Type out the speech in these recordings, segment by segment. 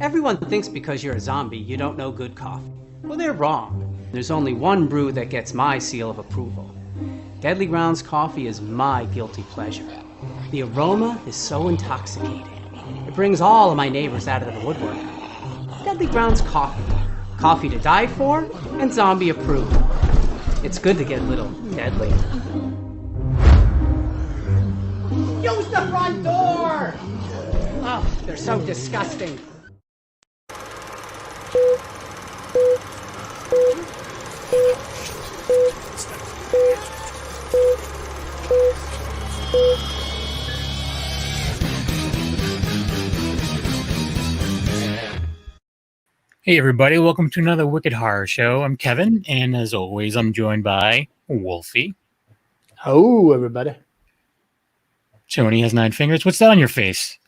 Everyone thinks because you're a zombie, you don't know good coffee. Well, they're wrong. There's only one brew that gets my seal of approval. Deadly Grounds coffee is my guilty pleasure. The aroma is so intoxicating. It brings all of my neighbors out of the woodwork. Deadly Grounds coffee. Coffee to die for and zombie approved. It's good to get a little deadly. Use the front door! Oh, they're so disgusting. Hey everybody, welcome to another Wicked Horror Show. I'm Kevin, and as always, I'm joined by Wolfie. Oh, everybody. Tony has 9 fingers. What's that on your face?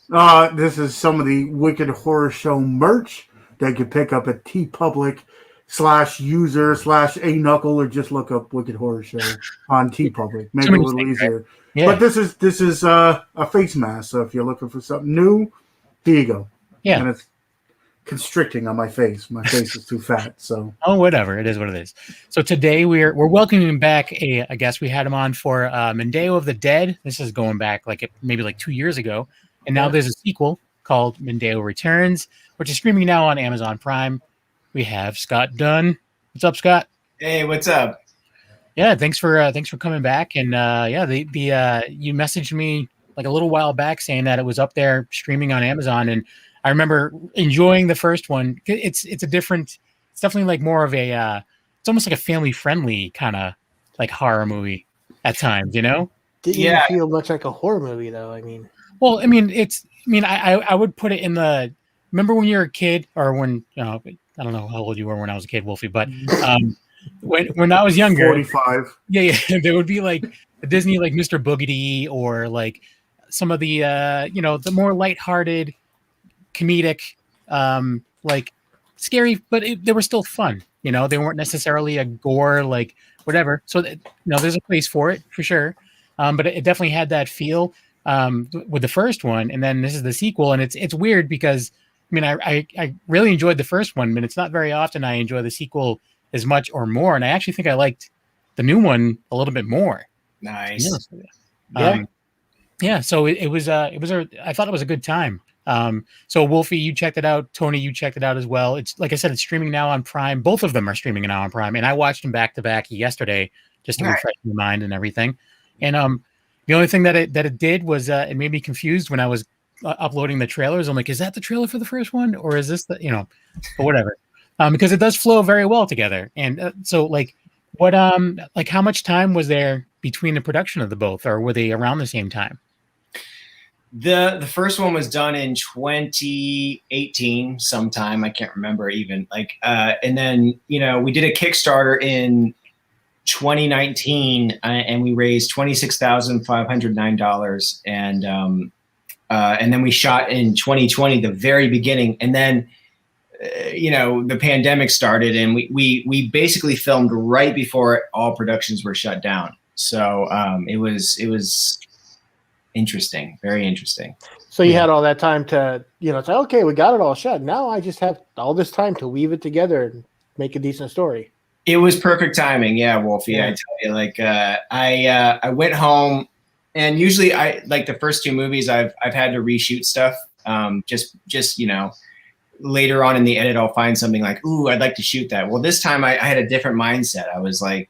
This is some of the Wicked Horror Show merch that you can pick up at tpublic/user/a-knuckle, or just look up Wicked Horror Show on tpublic. Make it a little easier. Right? Yeah. But this is a face mask, so if you're looking for something new, here you go. Yeah. And it's constricting on my face. My face is too fat, so. Oh, whatever. It is what it is. So today we're welcoming back I guess we had him on for Mandao of the Dead. This is going back maybe 2 years ago. And now there's a sequel called Mandao Returns, which is streaming now on Amazon Prime. We have Scott Dunn. What's up, Scott? Hey, what's up? Yeah, thanks for coming back. And you messaged me a little while back saying that it was up there streaming on Amazon, and I remember enjoying the first one. It's definitely more of a it's almost like a family friendly kind of horror movie at times, you know? Didn't even feel much like a horror movie though. I would put it in the, remember when you were a kid, or when, I don't know how old you were when I was a kid, Wolfie, but when I was younger, 45. Yeah, there would be the Disney Mr. Boogedy, or some of the the more lighthearted comedic, scary, but they were still fun. They weren't necessarily a gore, whatever. So there's a place for it for sure. But it definitely had that feel with the first one, and then this is the sequel, and it's weird because I really enjoyed the first one, but it's not very often I enjoy the sequel as much or more, and I actually think I liked the new one a little bit more. Nice. So it was I thought it was a good time. So Wolfie, you checked it out. Tony, you checked it out as well. It's like I said, it's streaming now on Prime. Both of them are streaming now on Prime, and I watched them back to back yesterday just to refresh my mind and everything. And the only thing that it did was it made me confused when I was uploading the trailers. I'm like, is that the trailer for the first one, or is this but whatever? Because it does flow very well together. And so what how much time was there between the production of the both, or were they around the same time? The first one was done in 2018 sometime. I can't remember even. And then we did a Kickstarter in 2019, and we raised $26,509, and then we shot in 2020, the very beginning, and then the pandemic started, and we basically filmed right before all productions were shut down. So it was interesting, very interesting. So you had all that time to, say, okay, we got it all shut. Now I just have all this time to weave it together and make a decent story. It was perfect timing. Yeah, Wolfie, I tell you, I went home, and usually the first 2 movies I've had to reshoot stuff. Just later on in the edit, I'll find something ooh, I'd like to shoot that. Well, this time I had a different mindset. I was I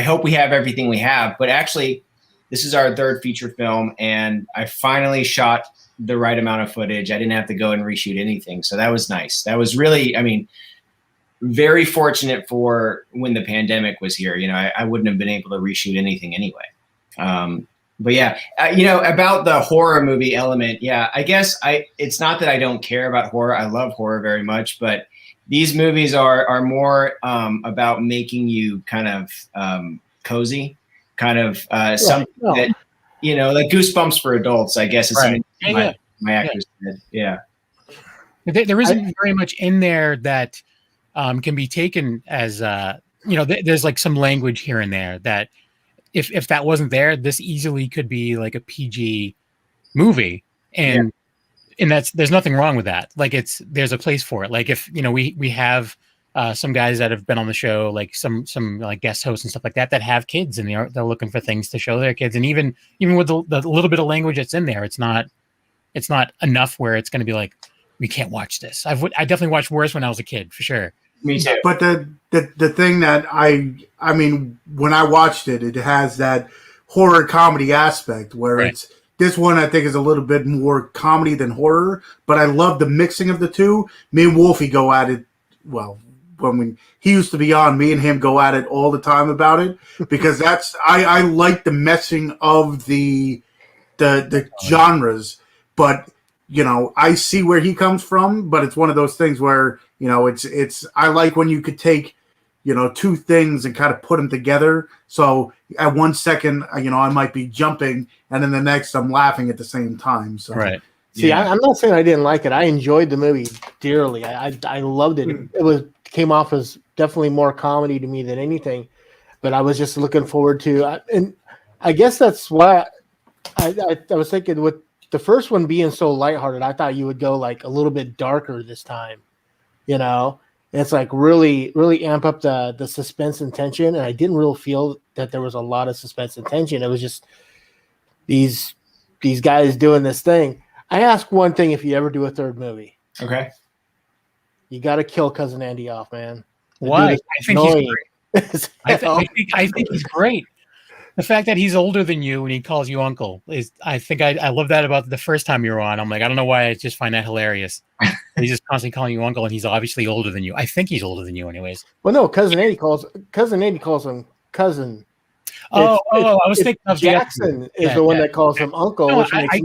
hope we have everything we have, but actually, this is our 3rd feature film, and I finally shot the right amount of footage. I didn't have to go and reshoot anything. So that was nice. That was really, very fortunate for when the pandemic was here. I wouldn't have been able to reshoot anything anyway. But yeah, about the horror movie element. Yeah, I guess it's not that I don't care about horror. I love horror very much, but these movies are more about making you kind of cozy. Kind of something that Goosebumps for adults, I guess, is something my actors did. Yeah, there isn't very much in there that can be taken as there's some language here and there that if that wasn't there, this easily could be a PG movie, and and there's nothing wrong with that. Like there's a place for it. Like if we have some guys that have been on the show, like some like guest hosts and stuff like that have kids, and they're looking for things to show their kids. And even with the little bit of language that's in there, it's not enough where it's going to be like, we can't watch this. I definitely watched worse when I was a kid, for sure. Me too. But the thing that I mean, when I watched it, it has that horror comedy aspect where right. This one I think is a little bit more comedy than horror, but I love the mixing of the two. Me and Wolfie go at it. Well, when he used to be on, me and him go at it all the time about it, because I like the messing of the genres, but I see where he comes from, but it's one of those things where it's I like when you could take two things and kind of put them together. So at 1 second, I might be jumping, and then the next I'm laughing at the same time. So right. See, I'm not saying I didn't like it. I enjoyed the movie dearly. I loved it. It came off as definitely more comedy to me than anything. But I was just looking forward to, and I guess that's why I was thinking with the first one being so lighthearted, I thought you would go like a little bit darker this time. It's like really, really amp up the suspense and tension. And I didn't really feel that there was a lot of suspense and tension. It was just these guys doing this thing. I ask one thing: if you ever do a third movie, okay, you got to kill Cousin Andy off, man. Why? I think he's great. I think he's great. The fact that he's older than you and he calls you uncle is, I think I love that about the first time you were on. I'm like, I don't know why, I just find that hilarious. He's just constantly calling you uncle, and he's obviously older than you. I think he's older than you, anyways. Well, no, Cousin Andy calls him cousin. I was thinking of Jackson is the one that calls him uncle. No, which makes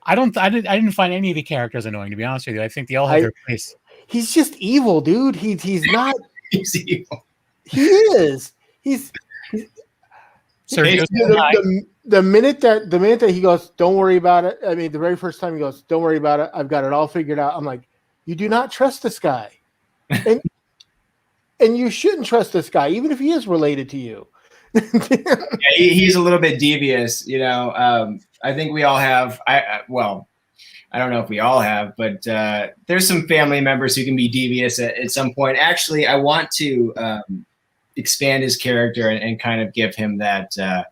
I didn't find any of the characters annoying, to be honest with you. I think they all have their place. He's just evil, dude. He's not. He's evil. He is. He's. The minute that he goes, don't worry about it. I mean, the very first time he goes, don't worry about it. I've got it all figured out. I'm like, you do not trust this guy, and you shouldn't trust this guy, even if he is related to you. Yeah, he's a little bit devious, I think we all have. I don't know if we all have, but there's some family members who can be devious at some point. Actually, I want to expand his character and kind of give him that, that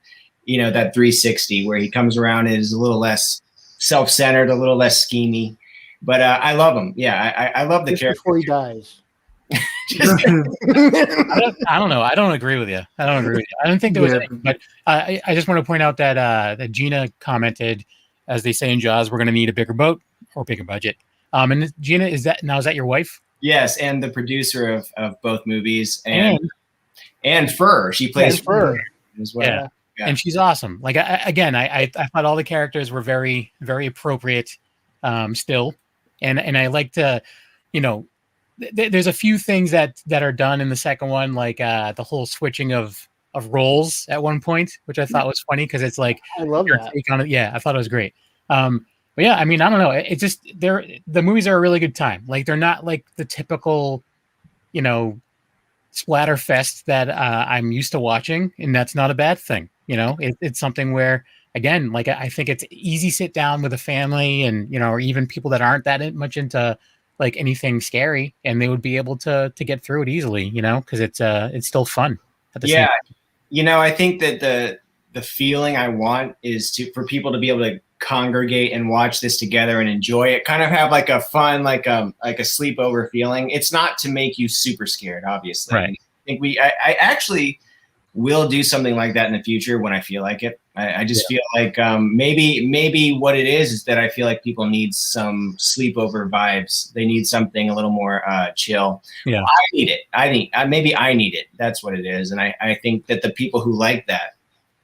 360 where he comes around and is a little less self-centered, a little less schemy. But I love him. Yeah, I love the just character. Before he dies. I don't know. I don't agree with you. I don't think there was anything, but I just want to point out that Gina commented, as they say in Jaws, we're going to need a bigger boat or bigger budget. And Gina, is that your wife? Yes, and the producer of both movies, and Fur. She plays Fur as well. Yeah. And she's awesome. Like I thought all the characters were very, very appropriate still, and I like to, there's a few things that are done in the second one, like the whole switching of roles at one point, which I thought was funny because it's like I love that. Take on it. Yeah, I thought it was great. But yeah, I mean, I don't know. It's just the movies are a really good time. Like they're not like the typical, splatter fest that I'm used to watching, and that's not a bad thing. It's something where, again, like I think it's easy sit down with a family and or even people that aren't that much into like anything scary, and they would be able to get through it easily, because it's still fun at the same time. I think that the feeling I want is for people to be able to congregate and watch this together and enjoy it, kind of have like a fun, like a sleepover feeling. It's not to make you super scared, obviously. Right. I think I actually will do something like that in the future when I feel like it. I just feel like maybe what it is that I feel like people need some sleepover vibes. They need something a little more chill. Yeah, I need it. Maybe I need it. That's what it is. And I think that the people who like that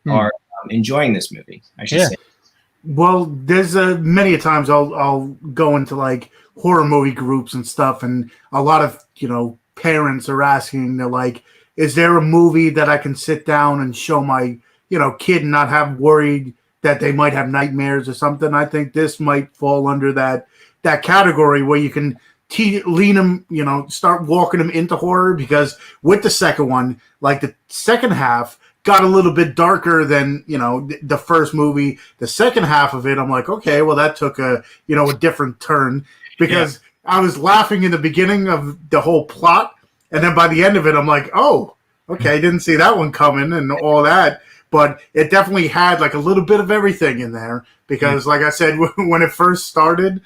are enjoying this movie, I should say. Well, there's many a times I'll go into like horror movie groups and stuff, and a lot of parents are asking, they're like, is there a movie that I can sit down and show my kid and not have worried that they might have nightmares or something? I think this might fall under that category where you can lean them, start walking them into horror, because with the second one, like the second half, got a little bit darker than, the first movie. The second half of it, I'm like, okay, well, that took a different turn, because I was laughing in the beginning of the whole plot, and then by the end of it, I'm like, oh, okay, didn't see that one coming and all that. But it definitely had like a little bit of everything in there, because, like I said, when it first started,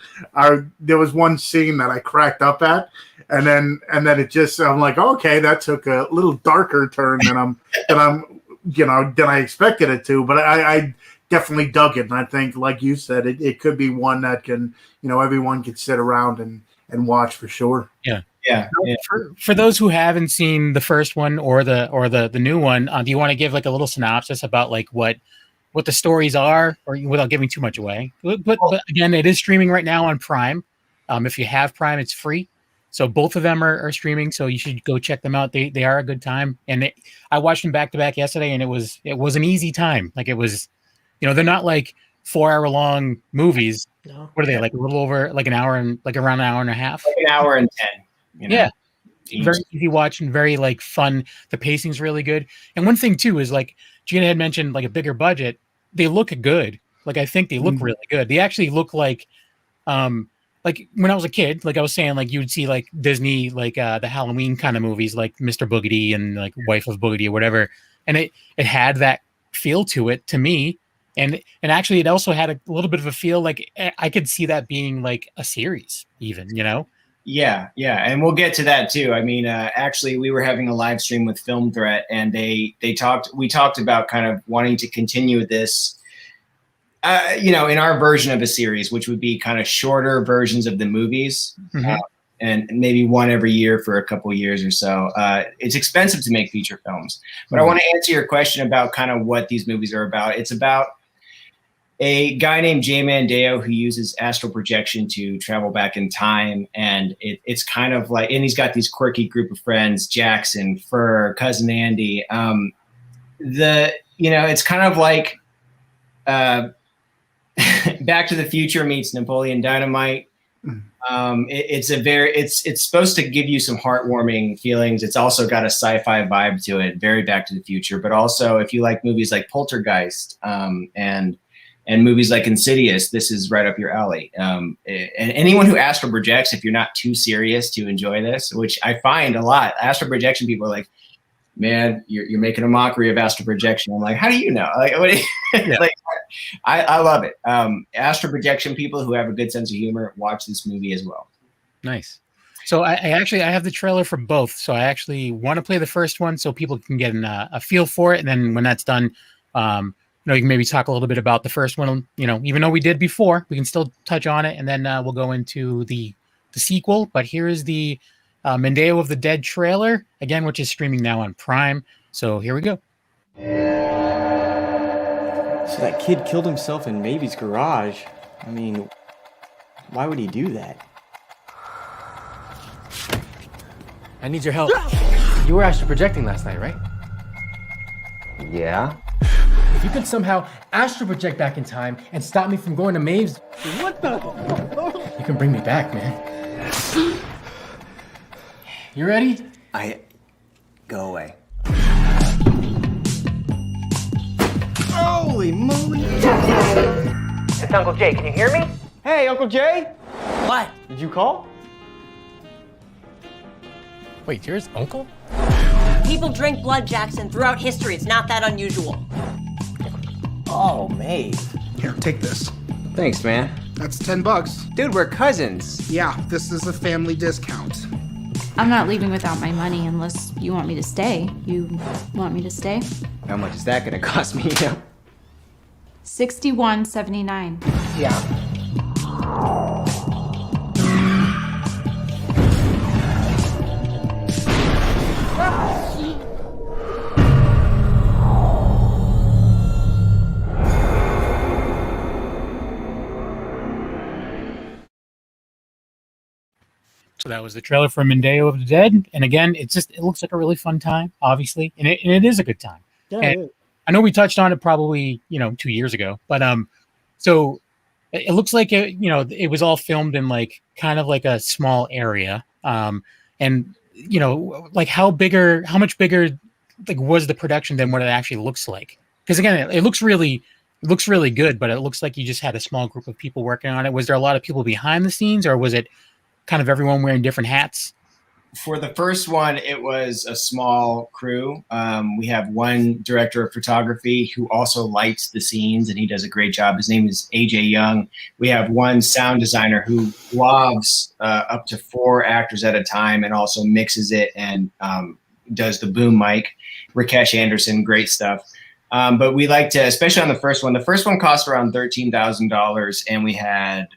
there was one scene that I cracked up at, and then it just, I'm like, okay, that took a little darker turn than I expected it to. But I definitely dug it, and I think, like you said, it could be one that can, everyone could sit around and watch for sure. Yeah. Yeah. For those who haven't seen the first one or the new one, do you want to give like a little synopsis about like what the stories are, or without giving too much away? But again, it is streaming right now on Prime. If you have Prime, it's free. So both of them are streaming. So you should go check them out. They are a good time. And I watched them back to back yesterday, and it was an easy time. Like, it was, they're not like 4-hour long movies. No. What are they, like a little over like an hour and like around an hour and a half? Like an hour and 10. Yeah. Very easy watch and very like fun. The pacing's really good. And one thing too is, like Gina had mentioned, like a bigger budget. They look good. Like, I think they look really good. They actually look like when I was a kid, like I was saying, like you would see like Disney, like the Halloween kind of movies, like Mr. Boogedy and like Wife of Boogedy or whatever. And it had that feel to it to me. And actually it also had a little bit of a feel like I could see that being like a series even, Yeah, and we'll get to that too. I mean, actually, we were having a live stream with Film Threat, and we talked about kind of wanting to continue this, in our version of a series, which would be kind of shorter versions of the movies, and maybe one every year for a couple of years or so. It's expensive to make feature films, but I want to answer your question about kind of what these movies are about. It's about a guy named Jay Mandao who uses astral projection to travel back in time. And it's kind of like, and he's got these quirky group of friends, Jackson, Fur, Cousin Andy. It's kind of like Back to the Future meets Napoleon Dynamite. It's supposed to give you some heartwarming feelings. It's also got a sci-fi vibe to it, very Back to the Future, but also if you like movies like Poltergeist, and movies like Insidious, this is right up your alley. And anyone who astral projects, if you're not too serious to enjoy this, which I find a lot, astral projection people are like, man, you're making a mockery of astral projection. I'm like, how do you know? Like, what do you, like, I love it. Astral projection people who have a good sense of humor, watch this movie as well. Nice. So I have the trailer for both. So I actually want to play the first one so people can get a feel for it. And then when that's done, you can maybe talk a little bit about the first one, even though we did before, we can still touch on it. And then we'll go into the sequel. But here is the Mandao of the Dead trailer, again, which is streaming now on Prime. So here we go. So that kid killed himself in Mavy's garage. I mean, why would he do that? I need your help. You were astral projecting last night, right? Yeah. If you could somehow astral project back in time and stop me from going to Maeve's, what the? You can bring me back, man. You ready? Go away. Holy moly! It's Uncle Jay. Can you hear me? Hey, Uncle Jay! What? Did you call? Wait, yours uncle? People drink blood, Jackson, throughout history. It's not that unusual. Oh, Maeve. Here, take this. Thanks, man. That's $10. Dude, we're cousins. Yeah, this is a family discount. I'm not leaving without my money unless you want me to stay. You want me to stay? How much is that gonna cost me? $61.79. Yeah. So that was the trailer for Mandao of the Dead. And again, it looks like a really fun time, obviously. And it is a good time. Yeah, and I know we touched on it probably, 2 years ago, but so it looks like it was all filmed in like kind of like a small area. And like how much bigger like was the production than what it actually looks like? Because again, it looks really good, but it looks like you just had a small group of people working on it. Was there a lot of people behind the scenes, or was it kind of everyone wearing different hats? For the first one, it was a small crew. We have one director of photography who also lights the scenes, and he does a great job. His name is AJ Young. We have one sound designer who logs up to 4 actors at a time and also mixes it and does the boom mic. Rakesh Anderson, great stuff. But we like to, especially on the first one cost around $13,000, and we had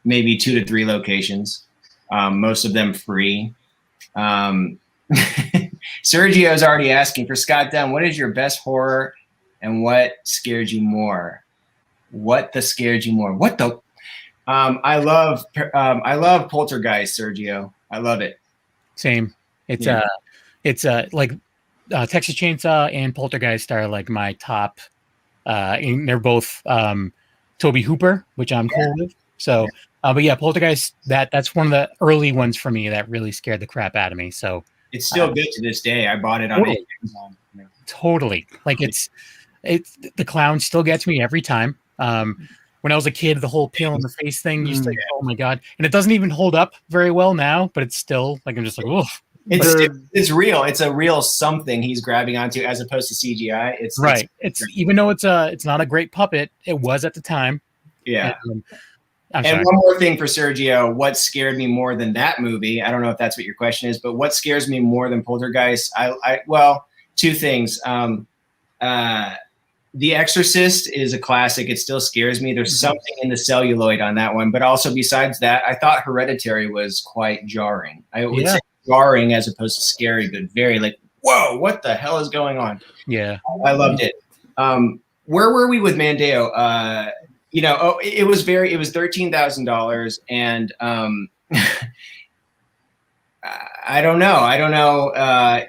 maybe 2 to 3 locations. Most of them free. Sergio's already asking for Scott Dunn, what is your best horror and what scared you more? What scared you more? What the? I love Poltergeist, Sergio. I love it. Same. It's like Texas Chainsaw and Poltergeist are like my top. And they're both Toby Hooper, which I'm cool with. So. But yeah, Poltergeist, that's one of the early ones for me that really scared the crap out of me. So it's still good to this day. I bought it on Amazon. Yeah. Totally. Like it's the clown still gets me every time. When I was a kid, the whole peel in the face thing used to, oh my God. And it doesn't even hold up very well now, but it's still like, I'm just like, oof. It's real. It's a real something he's grabbing onto as opposed to CGI. It's right. It's even though it's not a great puppet, it was at the time. Yeah. And one more thing for Sergio, what scared me more than that movie? I don't know if that's what your question is, but what scares me more than Poltergeist? Well, 2 things. The Exorcist is a classic. It still scares me. There's something in the celluloid on that one. But also besides that, I thought Hereditary was quite jarring. I would say jarring as opposed to scary, but very like, whoa, what the hell is going on? Yeah. I loved it. Where were we with Mandao? It was $13,000, and I don't know.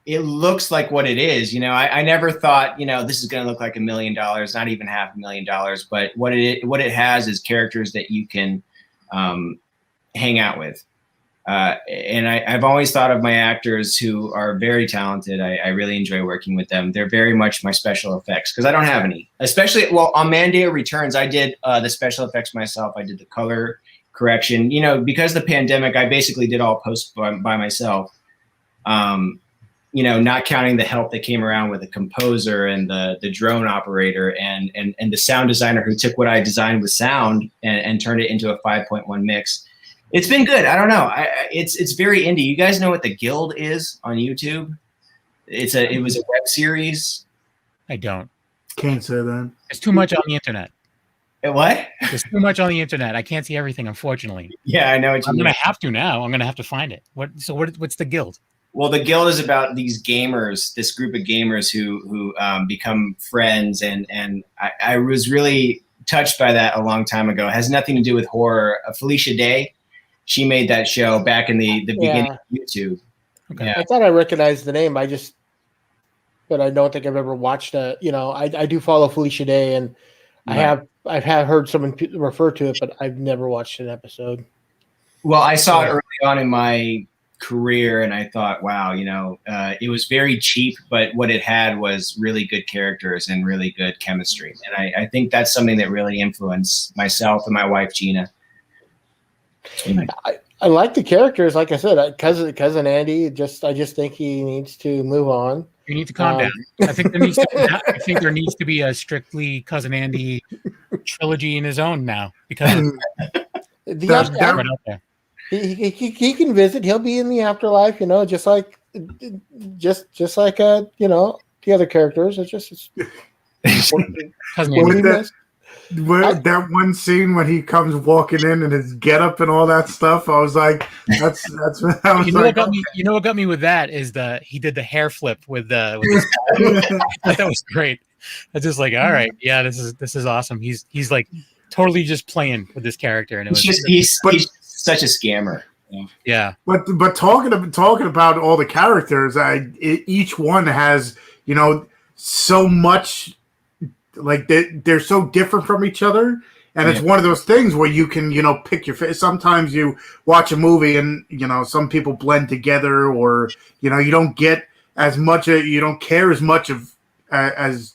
It looks like what it is. I never thought, this is going to look like $1 million, not even $500,000. But what it has is characters that you can hang out with. And I've always thought of my actors who are very talented. I really enjoy working with them. They're very much my special effects because I don't have any. Especially, on Mandao Returns, I did the special effects myself. I did the color correction. Because of the pandemic, I basically did all post by myself. Not counting the help that came around with the composer and the drone operator and the sound designer who took what I designed with sound and turned it into a 5.1 mix. It's been good. I don't know. It's very indie. You guys know what The Guild is on YouTube? It was a web series. I don't. Can't say that. It's too much on the internet. What? There's too much on the internet. I can't see everything, unfortunately. Yeah, I know what you mean. I'm gonna have to now. I'm gonna have to find it. What's The Guild? Well, The Guild is about these gamers, this group of gamers who become friends, and I was really touched by that a long time ago. It has nothing to do with horror. Felicia Day. She made that show back in the beginning of YouTube. Okay. Yeah. I thought I recognized the name. But I don't think I've ever watched I do follow Felicia Day, and Right. I've heard someone refer to it, but I've never watched an episode. Well, I saw it early on in my career, and I thought, wow, it was very cheap, but what it had was really good characters and really good chemistry. And I think that's something that really influenced myself and my wife, Gina. I like the characters, like I said, cousin Andy. I just think he needs to move on. You need to calm down. I think there needs to be a strictly Cousin Andy trilogy in his own now because he can visit. He'll be in the afterlife, just like the other characters. It's Cousin Andy. That one scene when he comes walking in and his getup and all that stuff, I was like, that's what I was you know what got me with that is he did the hair flip with that was great. I just like, all right, yeah, this is awesome. He's like totally just playing with this character, and he's such a scammer. Yeah. But talking about all the characters, each one has so much. Like they're so different from each other, and it's one of those things where you can pick your favorite. Sometimes you watch a movie and some people blend together, or you don't get as much you don't care as much of as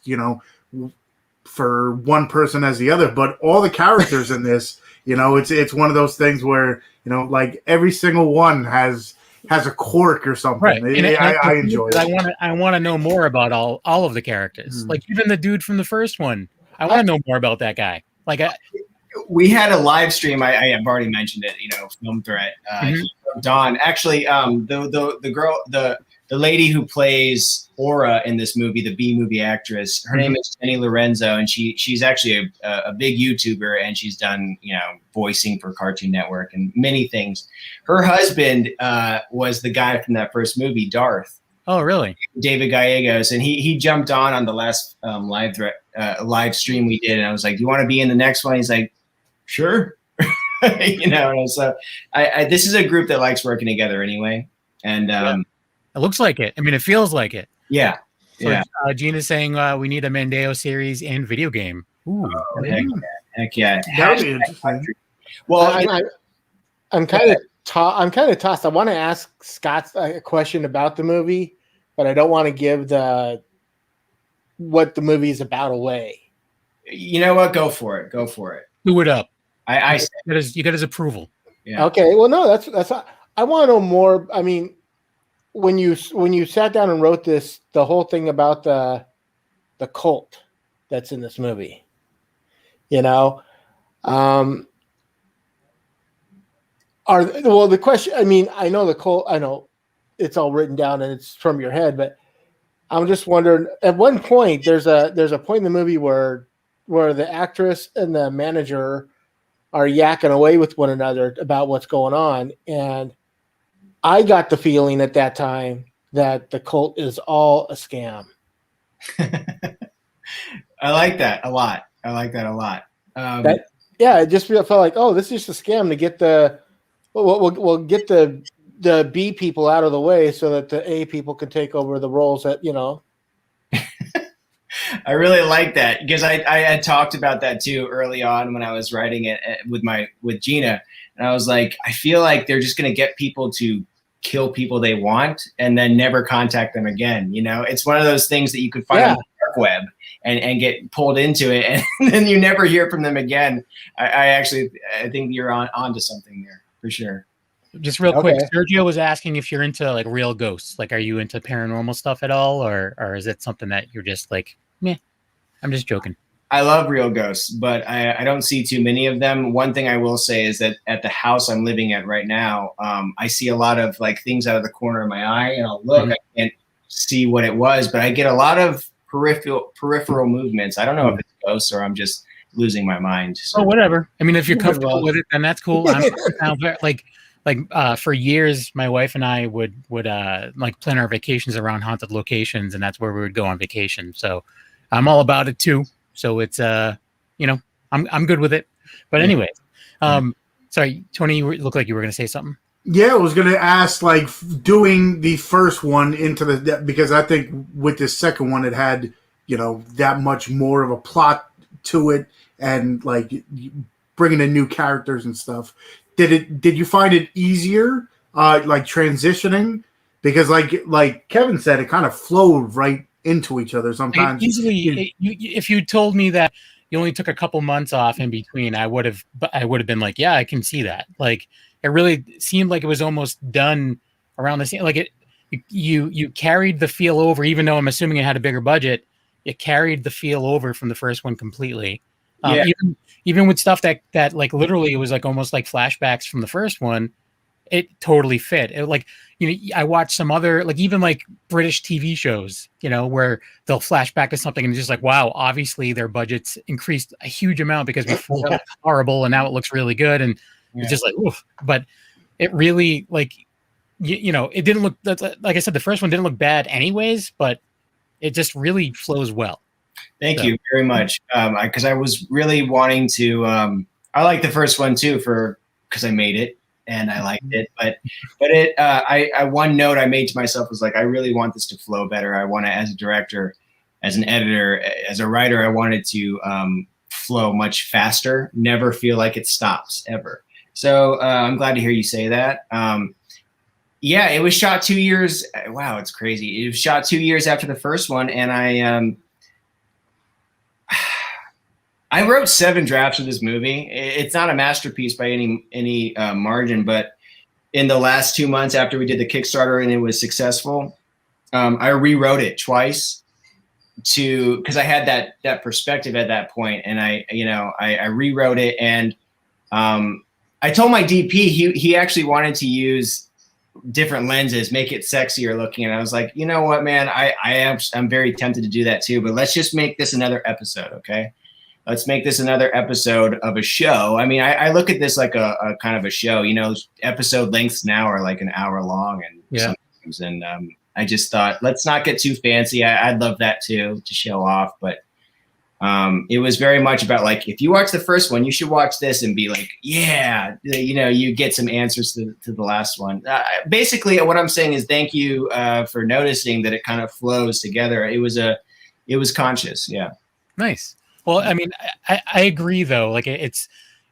for one person as the other, but all the characters in this, it's one of those things where like every single one has a quirk or something. Right. I enjoy it. I want to know more about all of the characters. Like even the dude from the first one. I want to know more about that guy. Like we had a live stream. I have already mentioned it. Film Threat. Dunn. Actually, the girl, the lady who plays Aura in this movie, the B movie actress, her name is Jenny Lorenzo, and she's actually a big YouTuber, and she's done voicing for Cartoon Network and many things. Her husband was the guy from that first movie, Darth. Oh, really? David Gallegos, and he jumped on the last live stream we did, and I was like, "Do you want to be in the next one?" He's like, "Sure." And so this is a group that likes working together anyway, and it looks like it. I mean, it feels like it. Yeah. So, yeah. Gina's saying we need a Mandao series and video game. Ooh, heck yeah. That would be interesting. Well, I'm kind of tossed. I want to ask Scott a question about the movie, but I don't want to give what the movie is about away. You know what? Go for it. Do it up. You got his approval. Yeah. Okay. Well, no, that's. I want to know more. I mean, when you sat down and wrote this, the whole thing about the cult that's in this movie, the question, I mean, I know the cult, I know it's all written down and it's from your head, but I'm just wondering, at one point there's a point in the movie where the actress and the manager are yakking away with one another about what's going on, and I got the feeling at that time that the cult is all a scam. I like that a lot. It just felt like, oh, this is just a scam to get we'll get the B people out of the way so that the A people can take over the roles that, I really like that because I had talked about that too early on when I was writing it with Gina, and I was like, I feel like they're just going to get people to kill people they want and then never contact them again. It's one of those things that you could find on the dark web and get pulled into it, and then you never hear from them again. I think you're on to something there for sure. Just real quick, Sergio was asking if you're into like real ghosts. Like, are you into paranormal stuff at all, or is it something that you're just like, meh? I'm just joking. I love real ghosts, but I don't see too many of them. One thing I will say is that at the house I'm living at right now, I see a lot of like things out of the corner of my eye, and I'll look, I can't see what it was, but I get a lot of peripheral movements. I don't know if it's ghosts or I'm just losing my mind. So. Oh, whatever. I mean, if you're comfortable with it, then that's cool. I'm for years, my wife and I would like plan our vacations around haunted locations, and that's where we would go on vacation. So I'm all about it too. So it's I'm good with it. But anyway, sorry, Tony, you look like you were going to say something. Yeah, I was going to ask, like, doing the first one because I think with the second one it had that much more of a plot to it, and like bringing in new characters and stuff. Did you find it easier, like transitioning? Because like Kevin said, it kind of flowed right into each other sometimes. If you told me that you only took a couple months off in between, I would have been like, yeah, I can see that. Like, it really seemed like it was almost done around the same. Like you carried the feel over, even though I'm assuming it had a bigger budget. It carried the feel over from the first one completely. Even with stuff that like literally it was like almost like flashbacks from the first one, it totally fit. I watched some other, like, even like British TV shows, where they'll flash back to something and it's just like, wow, obviously their budgets increased a huge amount because before it was horrible and now it looks really good, and it's just like, oof. But it really, like, it didn't look, like I said, the first one didn't look bad anyways, but it just really flows well. Thank you very much. Because I was really wanting to. I like the first one too because I made it and I liked it. But one note I made to myself was like, I really want this to flow better. I want to, as a director, as an editor, as a writer, I wanted to flow much faster. Never feel like it stops ever. So I'm glad to hear you say that. Yeah, it was shot 2 years. Wow, it's crazy. It was shot 2 years after the first one, and I wrote 7 drafts of this movie. It's not a masterpiece by any margin, but in the last 2 months after we did the Kickstarter and it was successful, I rewrote it twice because I had that perspective at that point, and I rewrote it, and I told my DP he actually wanted to use different lenses, make it sexier looking, and I was like, you know what, man, I'm very tempted to do that too, but let's just make this another episode, okay? Let's make this another episode of a show. I mean, I look at this like a kind of a show. You know, episode lengths now are like an hour long, and sometimes, and I just thought, let's not get too fancy. I'd love that too, to show off, but it was very much about like, if you watch the first one, you should watch this and be like, yeah, you know, you get some answers to the last one. Basically, what I'm saying is thank you for noticing that it kind of flows together. It was conscious, yeah. Nice. Well, I mean, I agree though. Like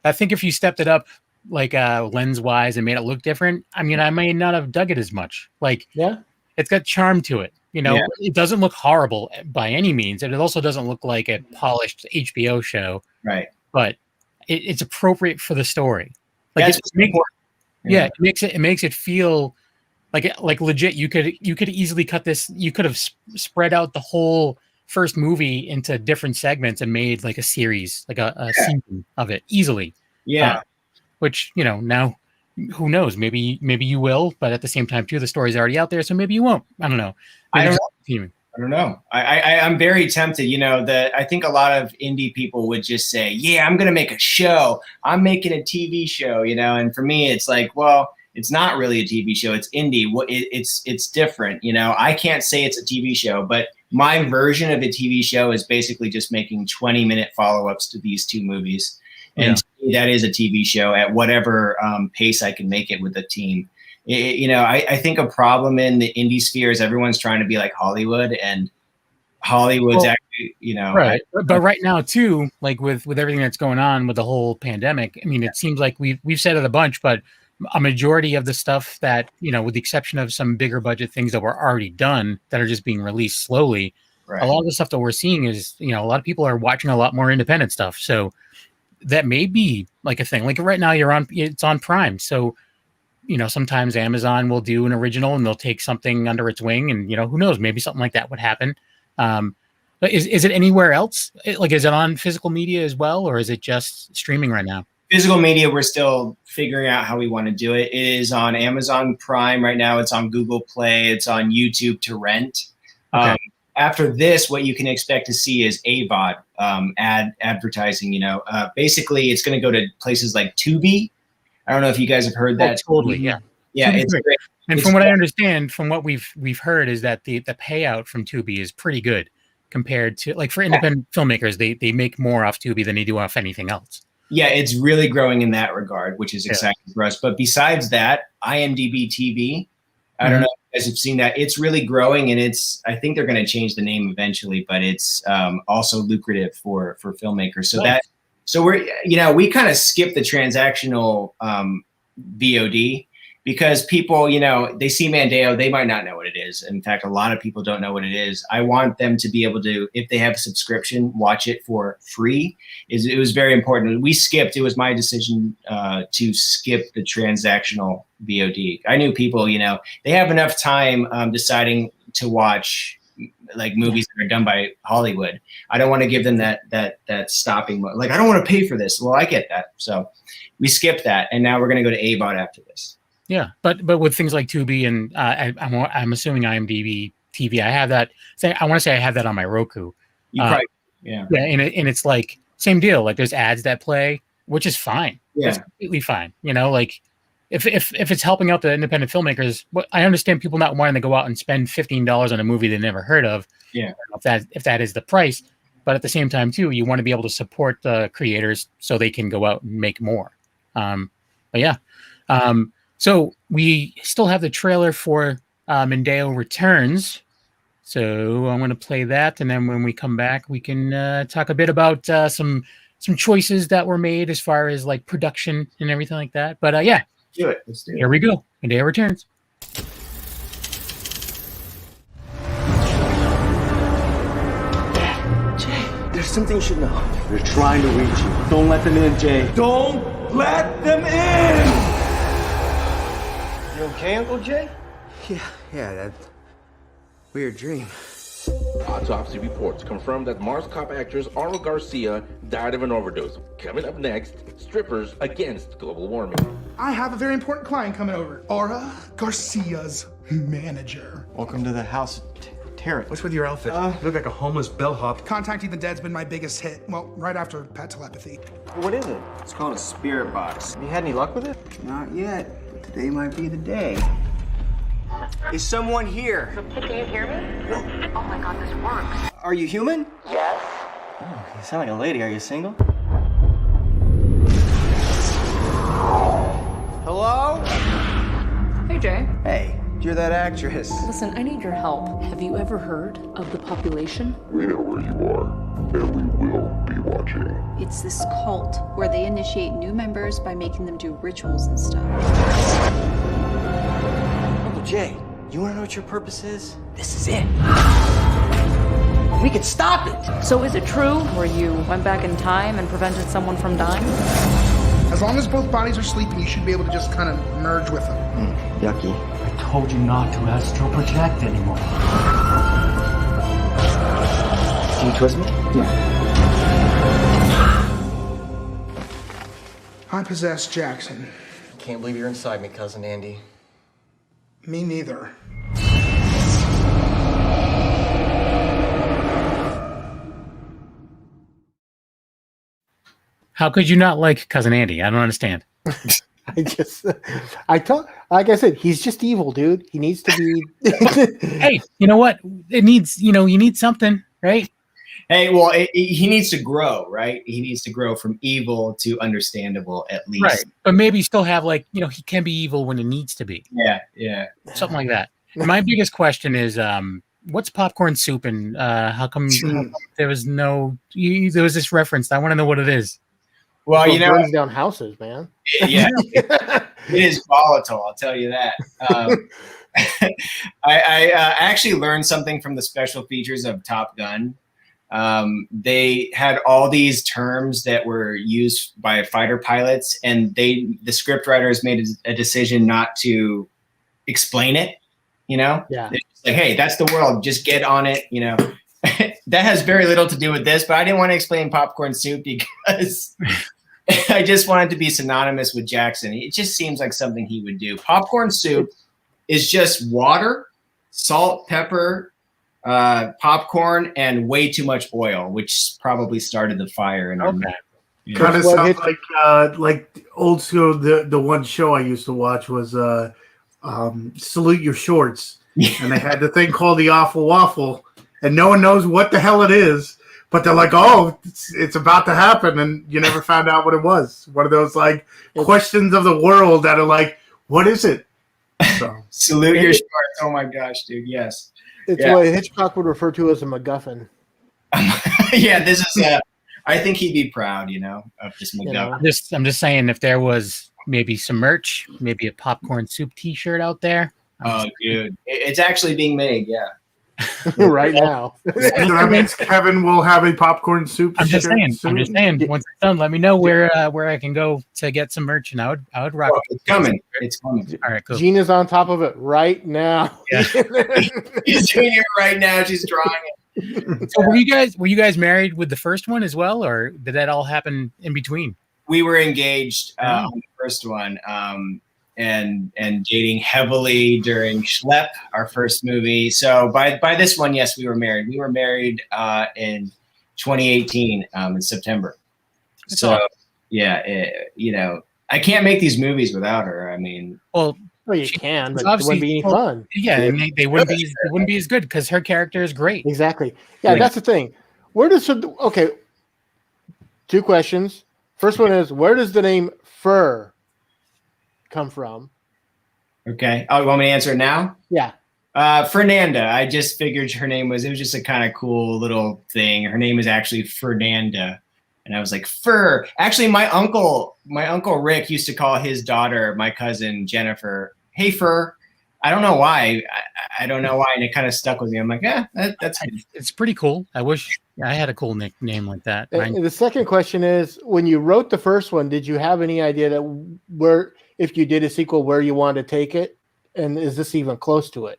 I think if you stepped it up like lens wise and made it look different, I mean, I may not have dug it as much. Like, yeah, it's got charm to it. You know, It doesn't look horrible by any means, and it also doesn't look like a polished HBO show. Right. But it's appropriate for the story. Like it makes it feel like legit. You could easily cut this. You could have spread out the whole first movie into different segments and made like a series, like a season of it easily. Yeah. Which, you know, now who knows? Maybe you will, but at the same time too, the story's already out there, so maybe you won't. I don't know. I don't know. I'm very tempted. You know, I think a lot of indie people would just say, yeah, I'm going to make a show. I'm making a TV show, you know? And for me, it's like, well, it's not really a TV show. It's indie. It's different. You know, I can't say it's a TV show, but my version of a TV show is basically just making 20-minute follow-ups to these 2 movies. And to me, that is a TV show at whatever pace I can make it with the team. You know, I think a problem in the indie sphere is everyone's trying to be like Hollywood, and Hollywood's actually, you know. Right. But right now too, like with everything that's going on with the whole pandemic, I mean, it seems like we've said it a bunch, but a majority of the stuff that, you know, with the exception of some bigger budget things that were already done that are just being released slowly, a lot of the stuff that we're seeing is, you know, a lot of people are watching a lot more independent stuff. So that may be like a thing. Like right now it's on Prime. So, you know, sometimes Amazon will do an original and they'll take something under its wing, and, you know, who knows, maybe something like that would happen. But is it anywhere else? Like, is it on physical media as well, or is it just streaming right now? Physical media, we're still figuring out how we want to do it. It is on Amazon Prime right now. It's on Google Play. It's on YouTube to rent. Okay. After this, what you can expect to see is AVOD, advertising. You know, basically, it's going to go to places like Tubi. I don't know if you guys have heard that. Totally, yeah. Yeah, it's great. And from what I understand, from what we've heard, is that the payout from Tubi is pretty good compared to, like, for independent filmmakers, they make more off Tubi than they do off anything else. Yeah, it's really growing in that regard, which is exciting for us. But besides that, IMDb TV, I don't know if you guys have seen that. It's really growing, and I think they're going to change the name eventually, but it's also lucrative for filmmakers. So we're, you know, we kind of skip the transactional VOD because people, you know, they see Mandao, they might not know what it is. In fact, a lot of people don't know what it is. I want them to be able to, if they have a subscription, watch it for free. It was very important. It was my decision to skip the transactional VOD. I knew people, you know, they have enough time deciding to watch like movies that are done by Hollywood. I don't want to give them that stopping, like, I don't want to pay for this. Well, I get that. So we skipped that. And now we're going to go to AVOD after this. Yeah, but with things like Tubi and I'm assuming IMDb TV, I have that. I want to say I have that on my Roku. Yeah, and it's like same deal. Like there's ads that play, which is fine. Yeah, it's completely fine. You know, like if it's helping out the independent filmmakers, I understand people not wanting to go out and spend $15 on a movie they never heard of. Yeah, if that is the price, but at the same time too, you want to be able to support the creators so they can go out and make more. But yeah. So we still have the trailer for Mandao Returns. So I'm going to play that, and then when we come back, we can talk a bit about some choices that were made as far as like production and everything like that. But yeah, do it. Let's do it. Here we go. Mandao Returns. something you should know. They're trying to reach you. Don't let them in, Jay. Don't let them in! You okay, Uncle Jay? Yeah, that weird dream. Autopsy reports confirm that Mars Cop actress Aura Garcia died of an overdose. Coming up next, strippers against global warming. I have a very important client coming over. Aura Garcia's manager. Welcome to the house, Terrence. What's with your outfit? You look like a homeless bellhop. Contacting the Dead's been my biggest hit. Well, right after Pet Telepathy. What is it? It's called a spirit box. Have you had any luck with it? Not yet, but today might be the day. Is someone here? Can you hear me? Oh my god, this works. Are you human? Yes. Oh, you sound like a lady. Are you single? Hello? Hey, Jay. Hey, you're that actress. Listen, I need your help. Have you ever heard of the population? We know where you are, and we will be watching. It's this cult where they initiate new members by making them do rituals and stuff. Uncle Jay, you wanna know what your purpose is? This is it. We can stop it! So is it true where you went back in time and prevented someone from dying? As long as both bodies are sleeping, you should be able to just kind of merge with them. Yucky. I told you not to astral project anymore. Can you twist me? Yeah. I possess Jackson. Can't believe you're inside me, Cousin Andy. Me neither. How could you not like Cousin Andy? I don't understand. Like I said, he's just evil, dude. He needs to be. Hey, you know what? It needs, you need something, right? Hey, well, he needs to grow, right? He needs to grow from evil to understandable, at least. Right. But maybe still have he can be evil when it needs to be. Yeah. Something like that. My biggest question is, what's popcorn soup, and how come there was there was this reference? I want to know what it is. Well, it burns down houses, man. Yeah, it is volatile. I'll tell you that. I actually learned something from the special features of Top Gun. They had all these terms that were used by fighter pilots, and the script writers made a decision not to explain it. Yeah. They're just like, hey, that's the world. Just get on it. That has very little to do with this, but I didn't want to explain popcorn soup because I just wanted to be synonymous with Jackson. It just seems like something he would do. Popcorn soup is just water, salt, pepper, popcorn, and way too much oil, which probably started the fire in our mouth. Kind of sounds like old school. The one show I used to watch was Salute Your Shorts, and they had the thing called the Awful Waffle, and no one knows what the hell it is, but they're like, oh, it's about to happen, and you never found out what it was. One of those questions of the world that are like, what is it? So Salute Your Shorts. Oh my gosh, dude, yes. It's what Hitchcock would refer to as a MacGuffin. Yeah, this is. I think he'd be proud, of this MacGuffin. I'm just saying, if there was maybe some merch, maybe a popcorn soup T-shirt out there. Oh, dude, it's actually being made. Yeah. Right now. So that means Kevin will have a popcorn soup. I'm just saying. Once it's done, let me know where I can go to get some merch, and I would rock. It's coming. It's coming. All right, cool. Gina's on top of it right now. Yeah. She's doing it right now. She's drawing it. So were you guys married with the first one as well, or did that all happen in between? We were engaged on the first one. And dating heavily during Schlep, our first movie. So by this one, yes, we were married. We were married in 2018 in September. That's awesome. I can't make these movies without her. I mean, well, you can, but it wouldn't be any fun. Yeah, and they wouldn't be as good because her character is great. Exactly. Yeah, that's the thing. Where does two questions. First one is, where does the name Fur come from? Okay. Oh, you want me to answer it now? Yeah. Fernanda. I just figured her name was just a kind of cool little thing. Her name is actually Fernanda. And I was like, Fur. Actually, my uncle Rick used to call his daughter, my cousin Jennifer, hey Fur. I don't know why. I don't know why, and it kind of stuck with me. I'm like, yeah, that's good. It's pretty cool. I wish I had a cool nickname like that. And the second question is, when you wrote the first one, did you have any idea that where, if you did a sequel, where you wanted to take it? And is this even close to it?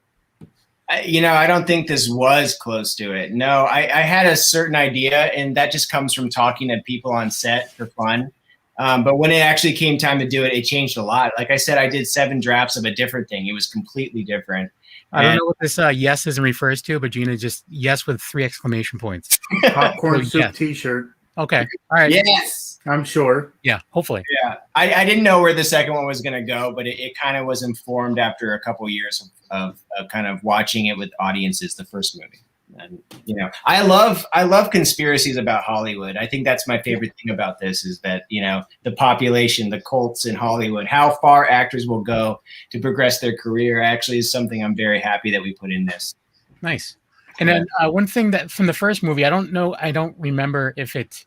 I don't think this was close to it. No, I had a certain idea, and that just comes from talking to people on set for fun. But when it actually came time to do it, it changed a lot. Like I said, I did 7 drafts of a different thing. It was completely different. I don't know what this yes isn't refers to, but Gina, just yes with 3 exclamation points. Popcorn soup T-shirt. Okay. All right. Yes. I'm sure. Yeah, hopefully. Yeah. I didn't know where the second one was going to go, but it kind of was informed after a couple years of kind of watching it with audiences, the first movie. And, I love conspiracies about Hollywood. I think that's my favorite thing about this is that, the population, the cults in Hollywood, how far actors will go to progress their career actually is something I'm very happy that we put in this. Nice. And then one thing that from the first movie, I don't remember if it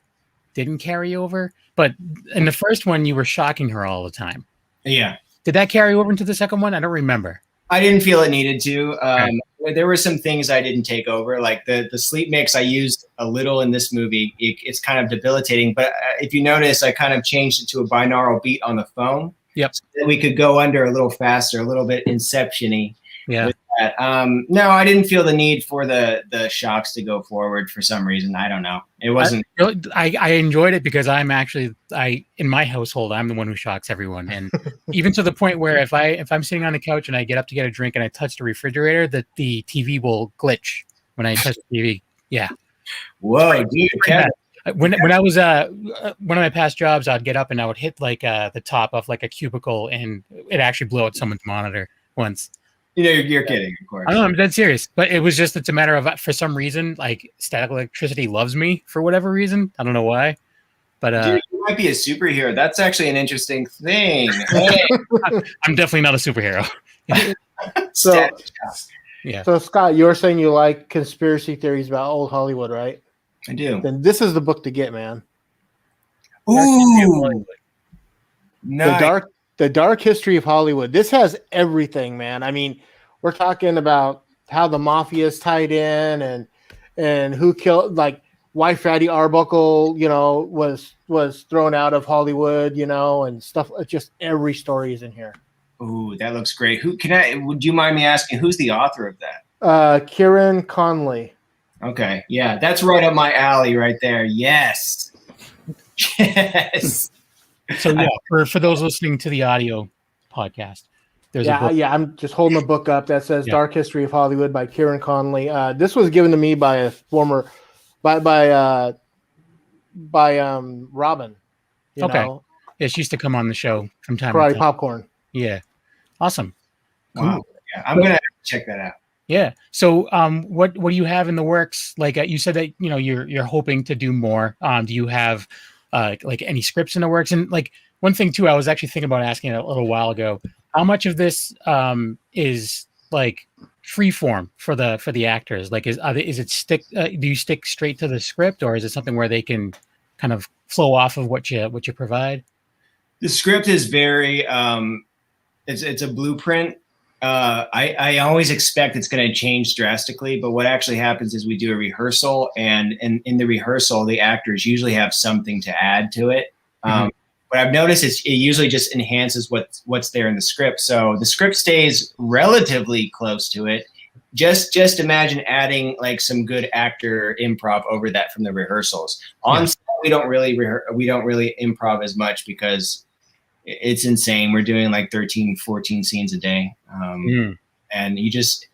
didn't carry over, but in the first one, you were shocking her all the time. Yeah. Did that carry over into the second one? I don't remember. I didn't feel it needed to. There were some things I didn't take over, like the sleep mix I used a little in this movie. It's kind of debilitating, but if you notice, I kind of changed it to a binaural beat on the phone. Yep. So that we could go under a little faster, a little bit Inception-y. Yeah. With that. No, I didn't feel the need for the shocks to go forward for some reason. I don't know. It wasn't. I enjoyed it because I'm actually in my household, I'm the one who shocks everyone, and even to the point where if I'm sitting on the couch and I get up to get a drink and I touch the refrigerator, that the TV will glitch when I touch the TV. Yeah. Whoa, dude. When I was one of my past jobs, I'd get up and I would hit like the top of like a cubicle, and it actually blew out someone's monitor once. You're kidding, of course. I know, I'm dead serious. But it was it's a matter of, for some reason, like static electricity loves me for whatever reason. I don't know why. But dude, you might be a superhero. That's actually an interesting thing. Hey. I'm definitely not a superhero. So Scott, you're saying you like conspiracy theories about old Hollywood, right? I do. Then this is the book to get, man. Ooh. Nice. The dark history of Hollywood. This has everything, man. I mean, we're talking about how the mafia is tied in, and who killed, like, why Fatty Arbuckle, was thrown out of Hollywood, and stuff. Just every story is in here. Ooh, that looks great. Would you mind me asking who's the author of that? Kieran Conley. Okay, yeah, that's right up my alley, right there. Yes. Yes. So yeah, for those listening to the audio podcast, there's a book. Yeah, I'm just holding a book up that says "Dark History of Hollywood" by Kieran Conley. This was given to me by a former, by Robin. Okay. Yeah, she used to come on the show from time to Karate time. Popcorn. Yeah, awesome. Wow. Cool. Yeah, I'm gonna check that out. Yeah. So, what do you have in the works? Like you said that you're hoping to do more. Do you have like any scripts in the works? And like one thing too, I was actually thinking about asking a little while ago, how much of this is like free form for the actors? Like is it do you stick straight to the script, or is it something where they can kind of flow off of what you provide? The script is very it's a blueprint. I always expect it's going to change drastically, but what actually happens is we do a rehearsal, and in the rehearsal, the actors usually have something to add to it. What I've noticed is it usually just enhances what's there in the script. So the script stays relatively close to it. Just imagine adding like some good actor improv over that from the rehearsals. On set, we don't really improv as much because it's insane. We're doing like 13, 14 scenes a day. And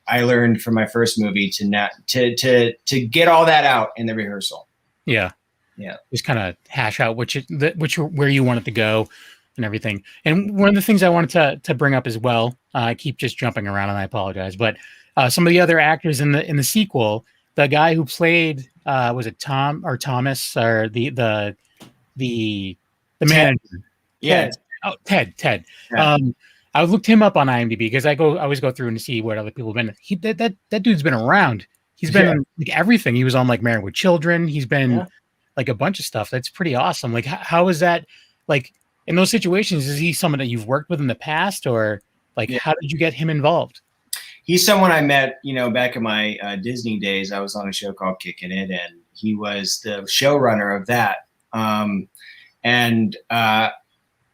I learned from my first movie to get all that out in the rehearsal. Yeah. Yeah. Just kind of hash out where you want it to go and everything. And one of the things I wanted to bring up as well, I keep just jumping around and I apologize, but some of the other actors in the sequel, the guy who played, was it Tom or Thomas or the manager? Yeah. Oh, Ted. Yeah. I looked him up on IMDb because I always go through and see what other people have been. That dude's been around. He's been in like everything. He was on like Married with Children. He's been like a bunch of stuff. That's pretty awesome. Like how is that, like in those situations, is he someone that you've worked with in the past, or like how did you get him involved? he's someone I met, back in my Disney days. I was on a show called Kickin It, and he was the showrunner of that. And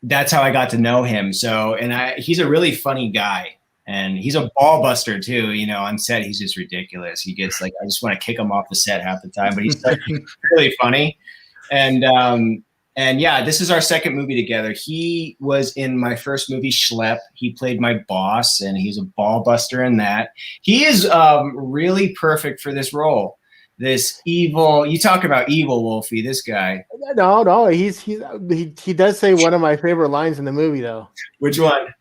that's how I got to know him. So, he's a really funny guy, and he's a ball buster too. On set, he's just ridiculous. He gets I just want to kick him off the set half the time, but he's really funny. And yeah, this is our second movie together. He was in my first movie, Schlep. He played my boss, and he's a ball buster in that. He is really perfect for this role. This evil, you talk about evil, Wolfie, this guy. No, he does say one of my favorite lines in the movie, though. Which one?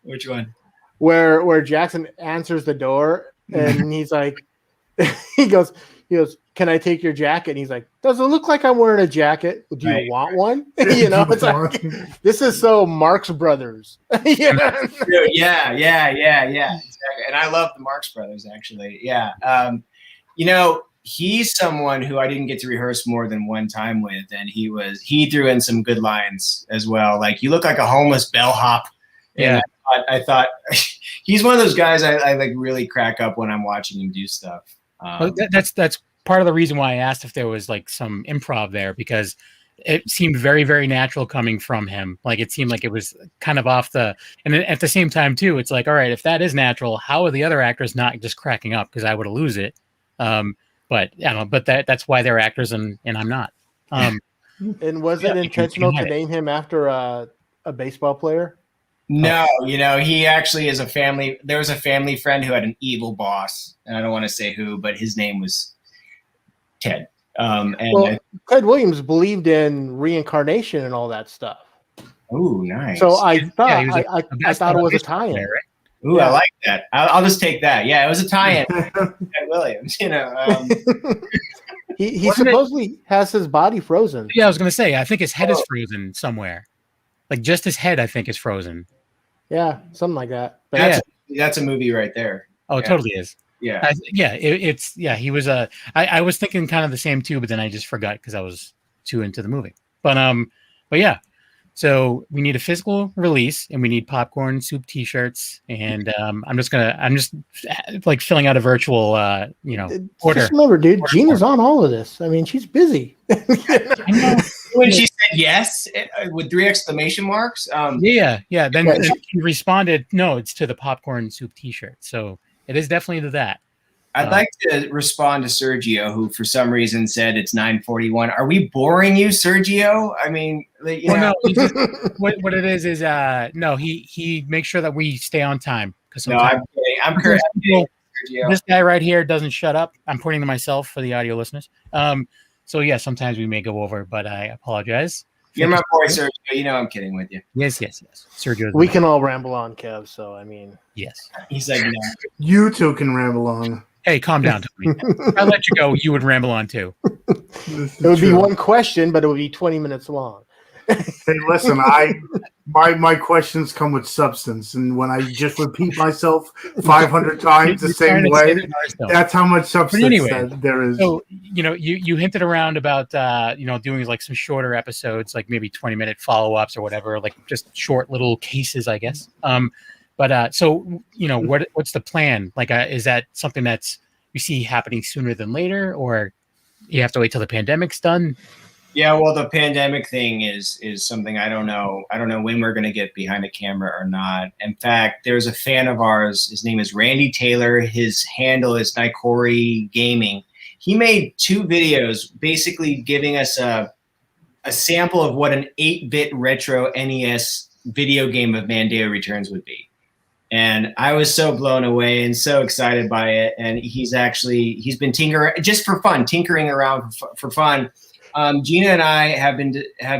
Where Jackson answers the door, and he's like, he goes, can I take your jacket? And he's like, does it look like I'm wearing a jacket? Do you want one? It's like, this is so Marx Brothers. Yeah. Exactly. And I love the Marx Brothers, actually. Yeah. He's someone who I didn't get to rehearse more than one time with, and he threw in some good lines as well. Like, you look like a homeless bellhop. Yeah. And I thought he's one of those guys I really crack up when I'm watching him do stuff. That's part of the reason why I asked if there was some improv there, because it seemed very, very natural coming from him. It seemed like it was kind of off and then at the same time too, it's like, all right, if that is natural, how are the other actors not just cracking up? Because I would lose it. But I don't know, but that's why they're actors and I'm not. And was it intentional to name him after a baseball player? No, he actually is there was a family friend who had an evil boss, and I don't want to say who, but his name was Ted. Ted Williams believed in reincarnation and all that stuff. Oh, nice. So I thought I thought it was a tie-in. Right? Ooh, yeah. I like that. I'll just take that. Yeah, it was a tie-in. Ted Williams, He supposedly has his body frozen. Yeah, I was going to say, I think his head is frozen somewhere. Just his head, I think, is frozen. Yeah, something like that. But that's a movie right there. Oh, it totally is. Yeah. He was I was thinking kind of the same too, but then I just forgot because I was too into the movie. But yeah. So we need a physical release, and we need popcorn, soup, T-shirts, and I'm just filling out a virtual order. Just remember, dude, Gina's on all of this. I mean, she's busy. When she said yes with 3 exclamation marks. Then he responded, no, it's to the popcorn soup T-shirt. So it is definitely to that. I'd like to respond to Sergio, who for some reason said it's 9:41. Are we boring you, Sergio? I mean, no. What it is no. He makes sure that we stay on time. No, I'm kidding. I'm correct. This guy right here doesn't shut up. I'm pointing to myself for the audio listeners. So yeah, sometimes we may go over, but I apologize. You're my boy, Sergio. I'm kidding with you. Yes. Sergio. We can all ramble on, Kev. So I mean, yes. He's like, no. You two can ramble on. Hey, calm down, Tony. If I let you go, you would ramble on too. It would be one question, but it would be 20 minutes long. Hey, listen, my questions come with substance, and when I just repeat myself 500 times the same way, that's how much substance there is. So you hinted around about doing some shorter episodes, like maybe 20-minute follow-ups or whatever, like just short little cases, I guess. So what's the plan? Is that something that's you see happening sooner than later, or you have to wait till the pandemic's done? Yeah, well, the pandemic thing is something I don't know. I don't know when we're going to get behind a camera or not. In fact, there's a fan of ours. His name is Randy Taylor. His handle is Nikori Gaming. He made 2 videos basically giving us a sample of what an 8-bit retro NES video game of Mandao Returns would be. And I was so blown away and so excited by it. And he's been tinkering around for fun. Gina and I have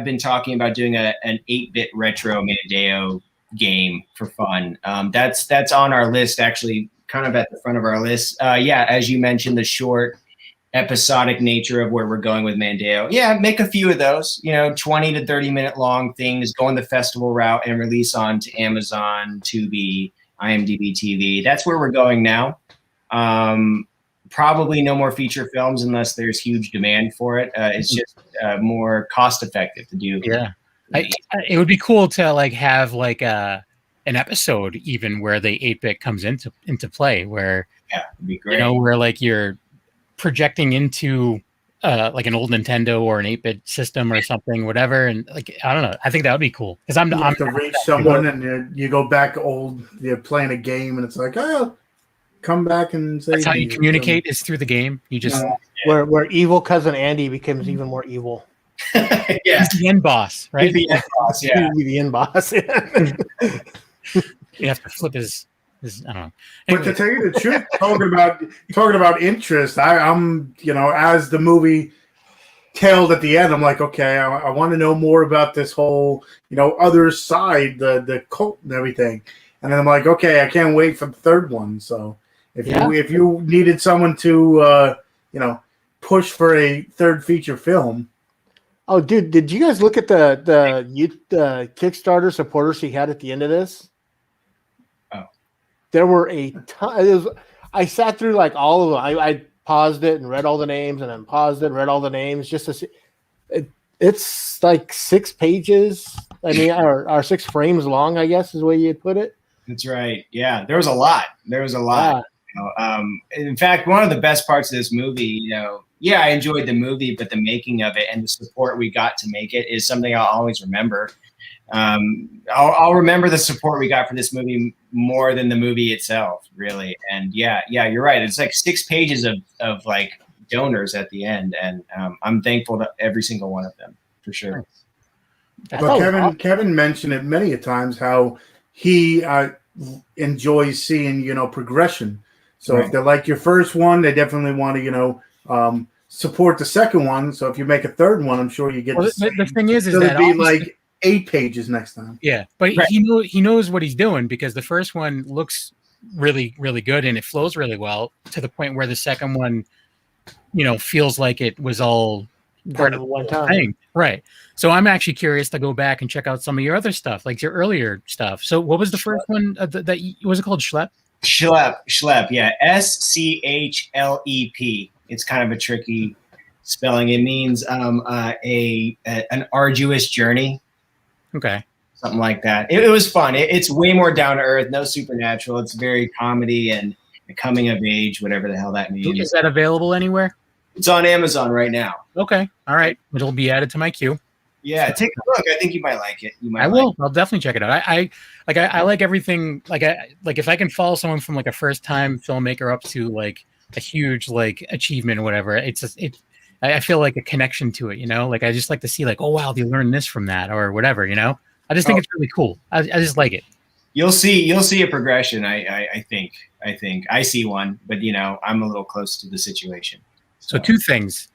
been talking about doing an 8-bit retro Mandao game for fun. That's on our list, actually, kind of at the front of our list. As you mentioned, the short episodic nature of where we're going with Mandao. Yeah, make a few of those, 20 to 30 minute long things, go on the festival route and release on to Amazon, Tubi, IMDb TV. That's where we're going now. Probably no more feature films unless there's huge demand for it. It's just more cost effective to do. Yeah. It would be cool to have an an episode even where the 8-bit comes into play, where it'd be great. You know, where like you're projecting into like an old Nintendo or an 8-bit system or something, whatever, and like I don't know. I think that would be cool because I'm to reach someone and you go back old. You're playing a game and it's like, oh, come back and say. That's how you communicate is through the game. You just where evil cousin Andy becomes even more evil. Yeah, he's the end boss, right? He's the end boss. Yeah, He'd be the end boss. You have to flip his I don't know. But to tell you the truth, talking about interest, I'm as the movie tailed at the end, I'm like, okay, I want to know more about this whole other side, the cult and everything. And then I'm like, okay, I can't wait for the third one. So if you needed someone to push for a third feature film. Oh, dude, did you guys look at the Kickstarter supporters he had at the end of this? There were a ton. I sat through like all of them. I paused it and read all the names, and then paused it and read all the names just to see. It's like 6 pages. I mean, or 6 frames long, I guess is the way you'd put it. That's right. Yeah, there was a lot. In fact, one of the best parts of this movie, I enjoyed the movie, but the making of it and the support we got to make it is something I'll always remember. I'll remember the support we got for this movie more than the movie itself, really. And yeah, you're right. It's like 6 pages of like donors at the end, and I'm thankful to every single one of them for sure. But Kevin mentioned it many a times how he enjoys seeing progression. So if they like your first one, they definitely want to support the second one. So if you make a third one, I'm sure you get the thing is it'll that be like 8 pages next time. Yeah, but he knows what he's doing because the first one looks really, really good and it flows really well to the point where the second one, feels like it was all part of one time. Right. So I'm actually curious to go back and check out some of your other stuff, like your earlier stuff. So what was the first one that was it called? Schlep? Schlep. Yeah. SCHLEP. It's kind of a tricky spelling. It means an arduous journey. Okay. Something like that. It was fun. It's way more down to earth, no supernatural. It's very comedy and coming of age, whatever the hell that means. Is that available anywhere? It's on Amazon right now. Okay. All right. It'll be added to my queue. Yeah, take a look. I think you might like it. I will. I'll definitely check it out. I like everything. Like if I can follow someone from like a first time filmmaker up to like a huge like achievement or whatever, I feel like a connection to it, like I just like to see like, oh wow, they learned this from that or whatever, I just think it's really cool. I just like it. You'll see a progression. I think I see one, but I'm a little close to the situation. So 2 things.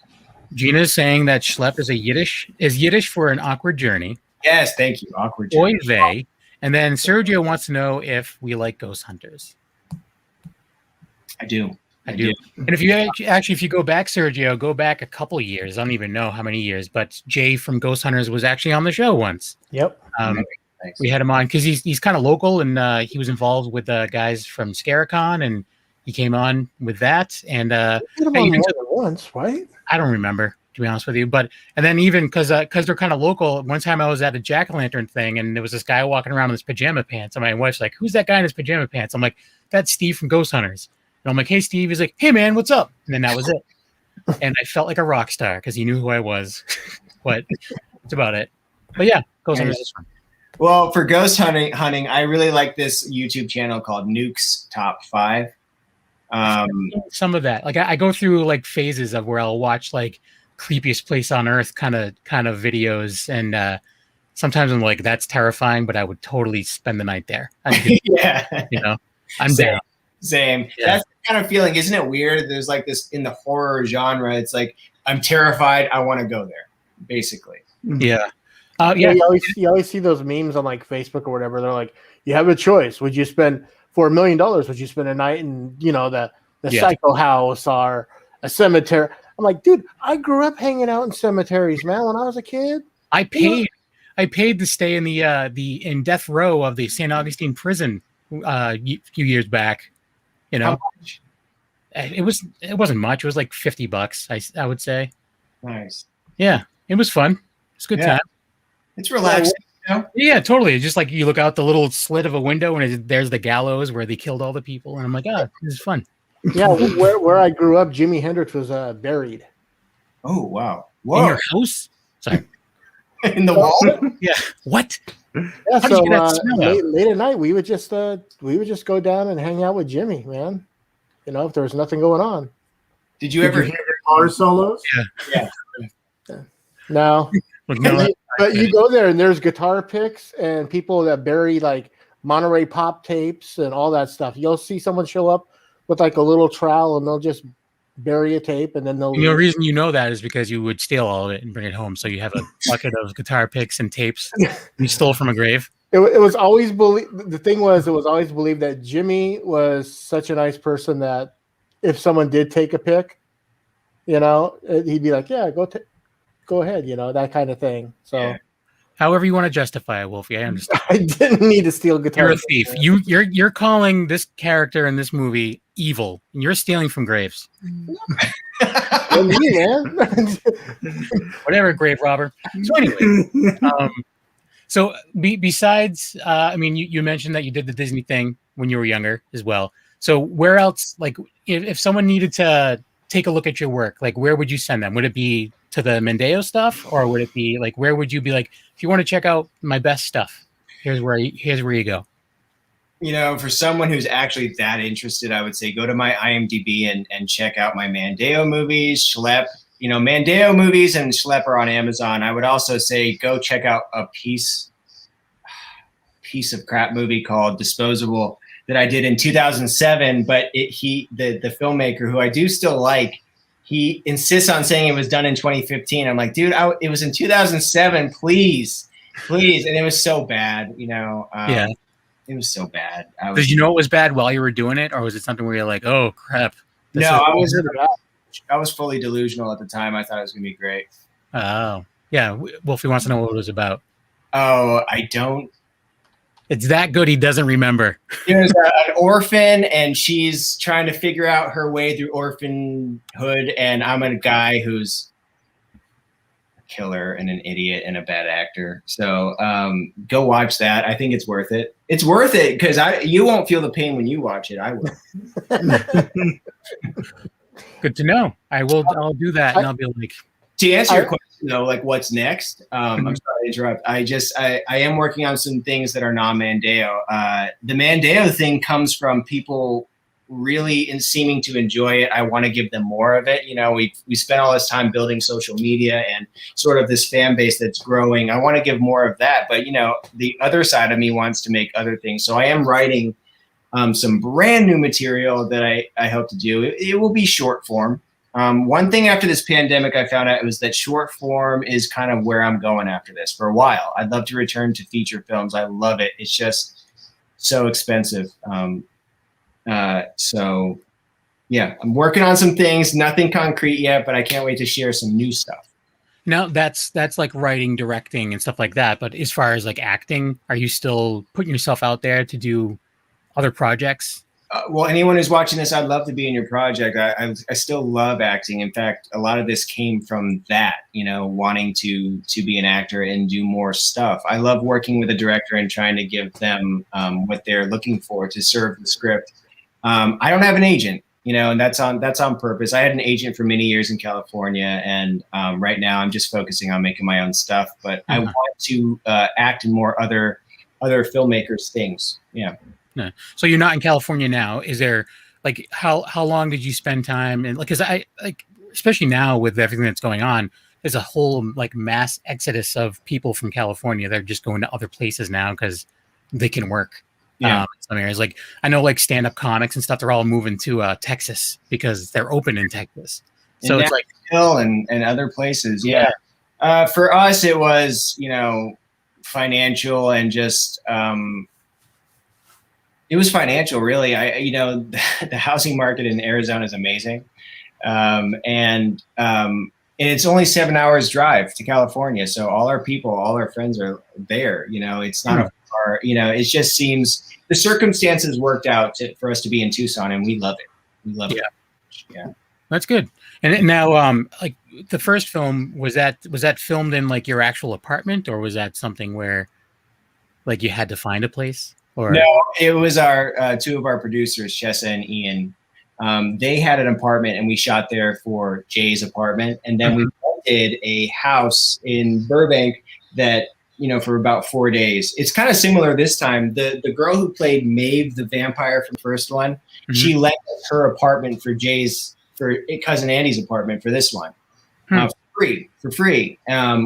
Gina is saying that Schlep is Yiddish for an awkward journey. Yes, thank you. Awkward journey. Oy vey. And then Sergio wants to know if we like ghost hunters. I do. And if you go back, Sergio, go back a couple years. I don't even know how many years, but Jay from Ghost Hunters was actually on the show once. Yep. We had him on because he's kind of local and he was involved with the guys from Scaricon and he came on with that. And once, right? I don't remember, to be honest with you. But and then even because they're kind of local, one time I was at a jack-o'-lantern thing and there was this guy walking around in his pajama pants. And my wife's like, "Who's that guy in his pajama pants?" I'm like, "That's Steve from Ghost Hunters." And I'm like, "Hey, Steve." He's like, "Hey, man, what's up?" And then that was it. And I felt like a rock star because he knew who I was. But that's about it. But yeah, Ghost Hunters is fun. Well, for ghost hunting, I really like this YouTube channel called Nuke's Top 5. Some of that, like I go through like phases of where I'll watch like creepiest place on earth kind of videos, and sometimes I'm like, that's terrifying, but I would totally spend the night there. Yeah, I'm down. Same. Yeah. That's the kind of feeling, isn't it weird? There's like this in the horror genre. It's like I'm terrified. I want to go there, basically. Yeah. You always see those memes on like Facebook or whatever. They're like, you have a choice. Would you spend for $1 million? Would you spend a night in the psycho house or a cemetery? I'm like, dude, I grew up hanging out in cemeteries, man. When I was a kid, I paid to stay in in death row of the St. Augustine prison a few years back. It wasn't much. It was like $50. I would say. Nice. Yeah, it was fun. It's a good time. It's relaxing. Yeah, totally. It's just like you look out the little slit of a window and there's the gallows where they killed all the people, and I'm like, oh, this is fun. Yeah, where I grew up, Jimi Hendrix was buried. Oh wow! Whoa. In your house? Sorry. In the wall? Yeah. What? Yeah. How did you get that smell out? Late at night, we would just go down and hang out with Jimmy, man. You know, if there was nothing going on. Did you ever hear guitar solos? Yeah. No. But you go there and there's guitar picks and people that bury like Monterey Pop tapes and all that stuff. You'll see someone show up with like a little trowel and they'll just bury a tape and then they'll. The reason you know that is because you would steal all of it and bring it home. So you have a bucket of guitar picks and tapes you stole from a grave. It was always believed. The thing was, it was always believed that Jimmy was such a nice person that if someone did take a pic, you know, he'd be like, "Yeah, go ahead," you know, that kind of thing. So, yeah. However you want to justify it, Wolfie, I understand. I didn't need to steal guitar. You're a thief. You're calling this character in this movie evil, and you're stealing from graves. Well, me, man. Whatever, grave robber. So anyway, besides, I mean, you mentioned that you did the Disney thing when you were younger as well. So where else, like, if someone needed to take a look at your work, like, where would you send them? Would it be to the Mandao stuff, or would it be like, where would you be like, if you want to check out my best stuff, here's where you go? You know, for someone who's actually that interested, I would say go to my IMDb and check out my Mandao movies, Schlep. You know, Mandao movies and Schlep are on Amazon. I would also say go check out a piece of crap movie called Disposable that I did in 2007. But the filmmaker, who I do still like, he insists on saying it was done in 2015. I'm like, dude, it was in 2007. Please. And it was so bad, you know. Yeah. It was so bad. Did you know it was bad while you were doing it, or was it something where you're like, oh crap? No, I was fully delusional at the time. I thought it was gonna be great. Oh yeah, Wolfie wants to know what it was about. Oh, I don't. It's that good he doesn't remember. There's an orphan, and she's trying to figure out her way through orphanhood, and I'm a guy who's killer and an idiot and a bad actor. So go watch that. I think it's worth it. It's worth it because you won't feel the pain when you watch it. I will. Good to know. I'll do that, and I'll be like. To answer your question though, like what's next? I'm sorry to interrupt. I am working on some things that are non-Mandao. The Mandao thing comes from people really seeming to enjoy it. I want to give them more of it. You know, we spent all this time building social media and sort of this fan base that's growing. I want to give more of that, but you know, the other side of me wants to make other things. So I am writing some brand new material that I hope to do. It will be short form. One thing after this pandemic I found out was that short form is kind of where I'm going after this for a while. I'd love to return to feature films. I love it. It's just so expensive. So yeah, I'm working on some things, nothing concrete yet, but I can't wait to share some new stuff. Now that's like writing, directing and stuff like that. But as far as like acting, are you still putting yourself out there to do other projects? Well, anyone who's watching this, I'd love to be in your project. I still love acting. In fact, a lot of this came from that, you know, wanting to be an actor and do more stuff. I love working with a director and trying to give them what they're looking for to serve the script. I don't have an agent, you know, and that's on purpose. I had an agent for many years in California, and right now I'm just focusing on making my own stuff. But I want to act in more other filmmakers' things. Yeah. No. So you're not in California now. Is there like how long did you spend time? And because I like, especially now with everything that's going on, there's a whole like mass exodus of people from California. They're just going to other places now because they can work. Yeah. In some areas, like I know, like stand-up comics and stuff, they're all moving to Texas because they're open in Texas. So it's like Hill and other places. Yeah. For us, it was, you know, financial and just it was financial, really. You know, the housing market in Arizona is amazing, and it's only 7 hours drive to California. So all our people, all our friends are there. You know, it's not a far. You know, it just seems the circumstances worked out for us to be in Tucson, and we love it. We love it. Yeah, that's good. And now, like the first film, was that filmed in like your actual apartment, or was that something where Like you had to find a place? Or No, it was our two of our producers, Chessa and Ian. They had an apartment, and we shot there for Jay's apartment, and then we rented a house in Burbank that, you know, for about 4 days. It's kind of similar this time. The girl who played Maeve the vampire from the first one, she lent her apartment for cousin Andy's apartment for this one. For free.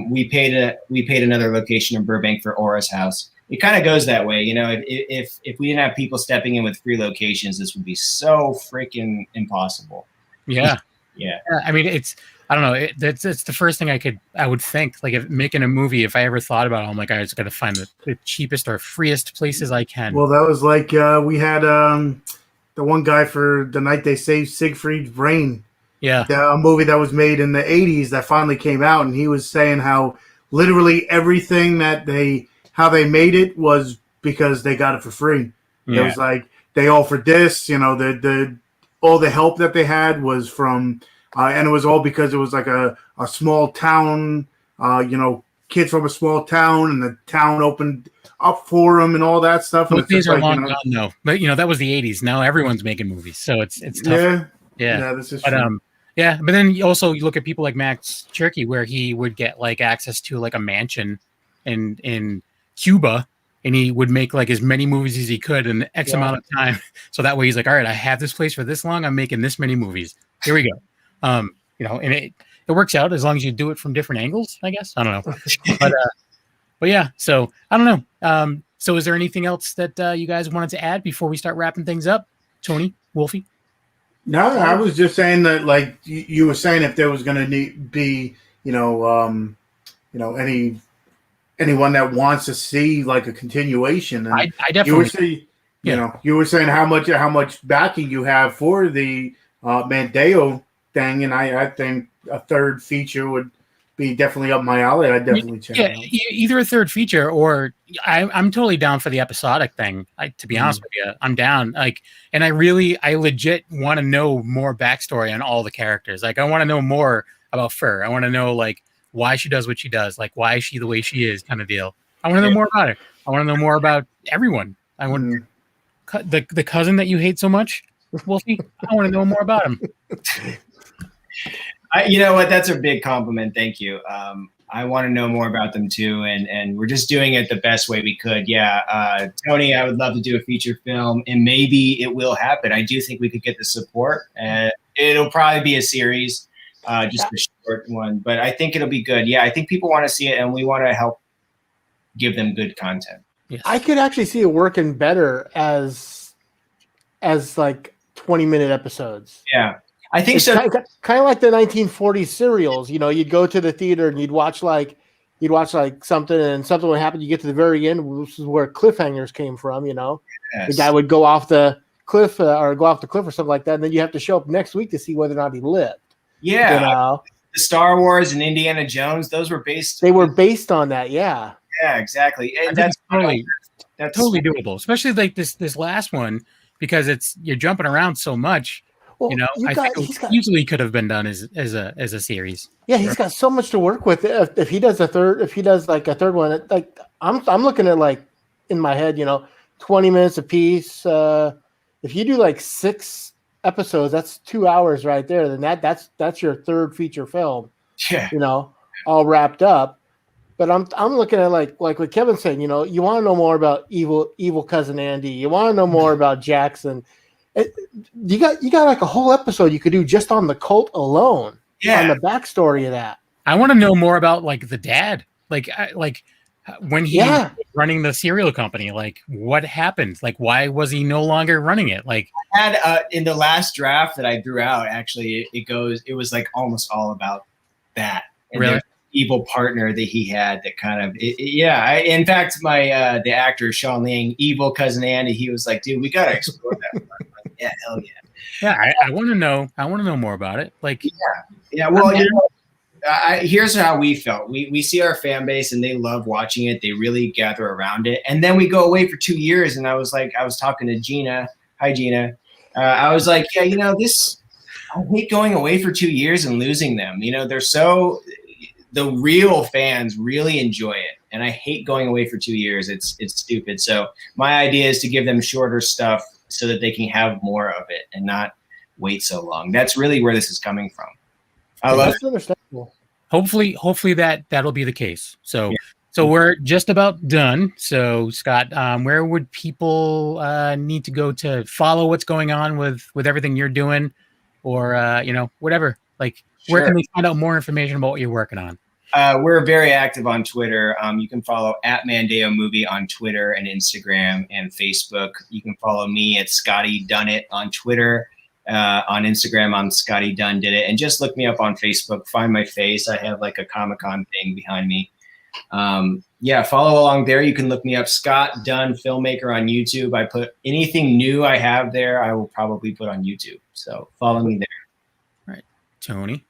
We paid another location in Burbank for Aura's house. It kind of goes that way, you know. If we didn't have people stepping in with free locations, this would be so freaking impossible. Yeah. Yeah. I mean, I don't know. It's the first thing I would think. Like, if making a movie, if I ever thought about it, I'm like, I just got to find the cheapest or freest places I can. Well, that was like we had the one guy for The Night They Saved Siegfried's Brain. Yeah. A movie that was made in the 80s that finally came out, and he was saying how literally everything how they made it was because they got it for free. Yeah. It was like they offered this, you know, all the help that they had was from and it was all because it was like a small town, you know, kids from a small town, and the town opened up for them and all that stuff. Those days are like, long gone, though. But you know, that was the 80s. Now everyone's making movies, so it's tough. Yeah, this is true. Yeah, but then you look at people like Max Cherky, where he would get like access to like a mansion in Cuba, and he would make like as many movies as he could in X amount of time. So that way he's like, all right, I have this place for this long, I'm making this many movies. Here we go. You know, and it works out as long as you do it from different angles, I guess. I don't know. But yeah, so I don't know. So is there anything else that you guys wanted to add before we start wrapping things up? Tony, Wolfie? No, I was just saying that, like you were saying, if there was going to be, anyone that wants to see like a continuation, and I definitely. You were saying how much backing you have for the Mandao thing, and I think a third feature would be definitely up my alley. I'd definitely check it out. Either a third feature, or I'm totally down for the episodic thing. To be honest with you, I'm down. Like, and I legit want to know more backstory on all the characters. Like, I want to know more about Fir. I want to know like why she does what she does. Like, why is she the way she is, kind of deal. I want to know more about her. I want to know more about everyone. I want the cousin that you hate so much, Wolfie. I want to know more about him. You know what? That's a big compliment. Thank you. I want to know more about them too, and we're just doing it the best way we could. Yeah, Tony, I would love to do a feature film, and maybe it will happen. I do think we could get the support, and it'll probably be a series, just a short one. But I think it'll be good. Yeah, I think people want to see it, and we want to help give them good content. Yes. I could actually see it working better as like 20-minute episodes. Yeah. I think it's so. Kind of like the 1940s serials. You know, you'd go to the theater and you'd watch like something, and something would happen. You get to the very end, which is where cliffhangers came from. You know, the guy would go off the cliff or something like that, and then you have to show up next week to see whether or not he lived. Yeah, you know? The Star Wars and Indiana Jones, those were based. They were based on that. Yeah. Yeah, exactly. And that's totally doable, especially like this last one, because you're jumping around so much. Well, you know, I think easily could have been done as a series. Yeah, he's got so much to work with. If he does like a third one, like I'm looking at like in my head, 20 minutes a piece. If you do like 6 episodes, that's 2 hours right there. Then that's your third feature film. Yeah, all wrapped up. But I'm looking at like what Kevin's saying. You want to know more about evil cousin Andy. You want to know more about Jackson. You got like a whole episode you could do just on the cult alone. Yeah, on the backstory of that. I want to know more about like the dad, like when he was running the cereal company. Like, what happened? Like, why was he no longer running it? Like, I had in the last draft that I drew out, actually, it was like almost all about that. And really? Evil partner that he had that kind of in fact, my the actor Sean Ling, evil cousin Andy, he was like, dude, we gotta explore that. Yeah, hell yeah. I want to know more about it. Like, yeah. Well, here's how we felt. We see our fan base and they love watching it. They really gather around it, and then we go away for 2 years. And I was talking to Gina. Hi, Gina. I was like, yeah, this. I hate going away for 2 years and losing them. They're so. The real fans really enjoy it. and I hate going away for 2 years. It's stupid. So my idea is to give them shorter stuff so that they can have more of it and not wait so long. That's really where this is coming from. I love That's understandable. Hopefully that'll be the case. So we're just about done. So Scott, where would people need to go to follow what's going on with everything you're doing, or whatever? Like, where can they find out more information about what you're working on? We're very active on Twitter. You can follow @Mandao Movie on Twitter and Instagram and Facebook. You can follow me at Scotty Dunn It on Twitter. On Instagram, I'm Scotty Dunn Did It, and just look me up on Facebook. Find my face. I have like a Comic-Con thing behind me. Follow along there. You can look me up, Scott Dunn Filmmaker on YouTube. I put anything new I have there, I will probably put on YouTube. So follow me there. Right, Tony.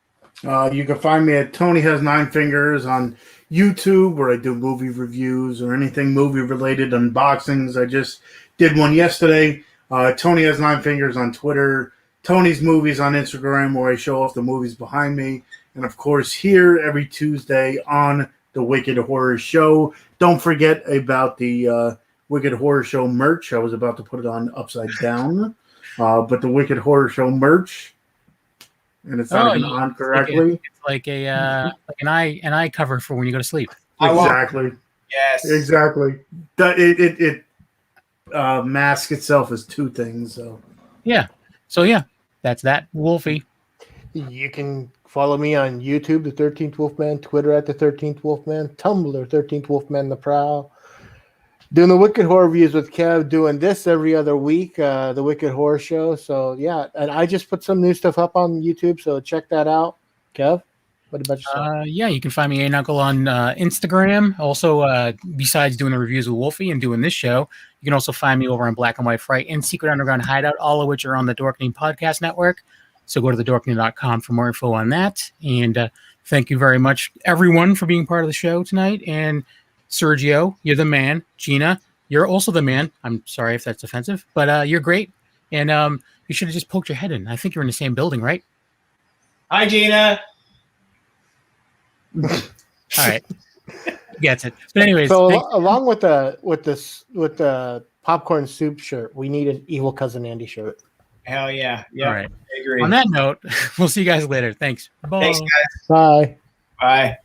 You can find me at Tony Has 9 Fingers on YouTube, where I do movie reviews or anything movie related, unboxings. I just did one yesterday. Tony Has 9 Fingers on Twitter. Tony's Movies on Instagram, where I show off the movies behind me. And, of course, here every Tuesday on the Wicked Horror Show. Don't forget about the Wicked Horror Show merch. I was about to put it on upside down. But the Wicked Horror Show merch, and it's not even on correctly. It's like an eye cover for when you go to sleep. Exactly. Yes. Exactly. It mask itself as 2 things. So yeah, that's that. Wolfie. You can follow me on YouTube, The 13th Wolfman, Twitter at The 13th Wolfman, Tumblr, 13th Wolfman The Prowl. Doing the Wicked Horror Reviews with Kev, doing this every other week, the Wicked Horror Show. So, yeah, and I just put some new stuff up on YouTube, so check that out. Kev, what about yourself? You can find me, A-Knuckle, on Instagram. Also, besides doing the reviews with Wolfie and doing this show, you can also find me over on Black and White Fright and Secret Underground Hideout, all of which are on the Dorkening Podcast Network. So go to thedorkening.com for more info on that. And thank you very much, everyone, for being part of the show tonight. And Sergio, you're the man. Gina, you're also the man. I'm sorry if that's offensive, but you're great. And you should have just poked your head in. I think you're in the same building, right? Hi, Gina. All right. Gets it. But anyways, so along with the popcorn soup shirt, we need an Evil Cousin Andy shirt. Hell yeah. Yeah. All right. I agree. On that note, we'll see you guys later. Thanks. Bye. Thanks, guys. Bye. Bye.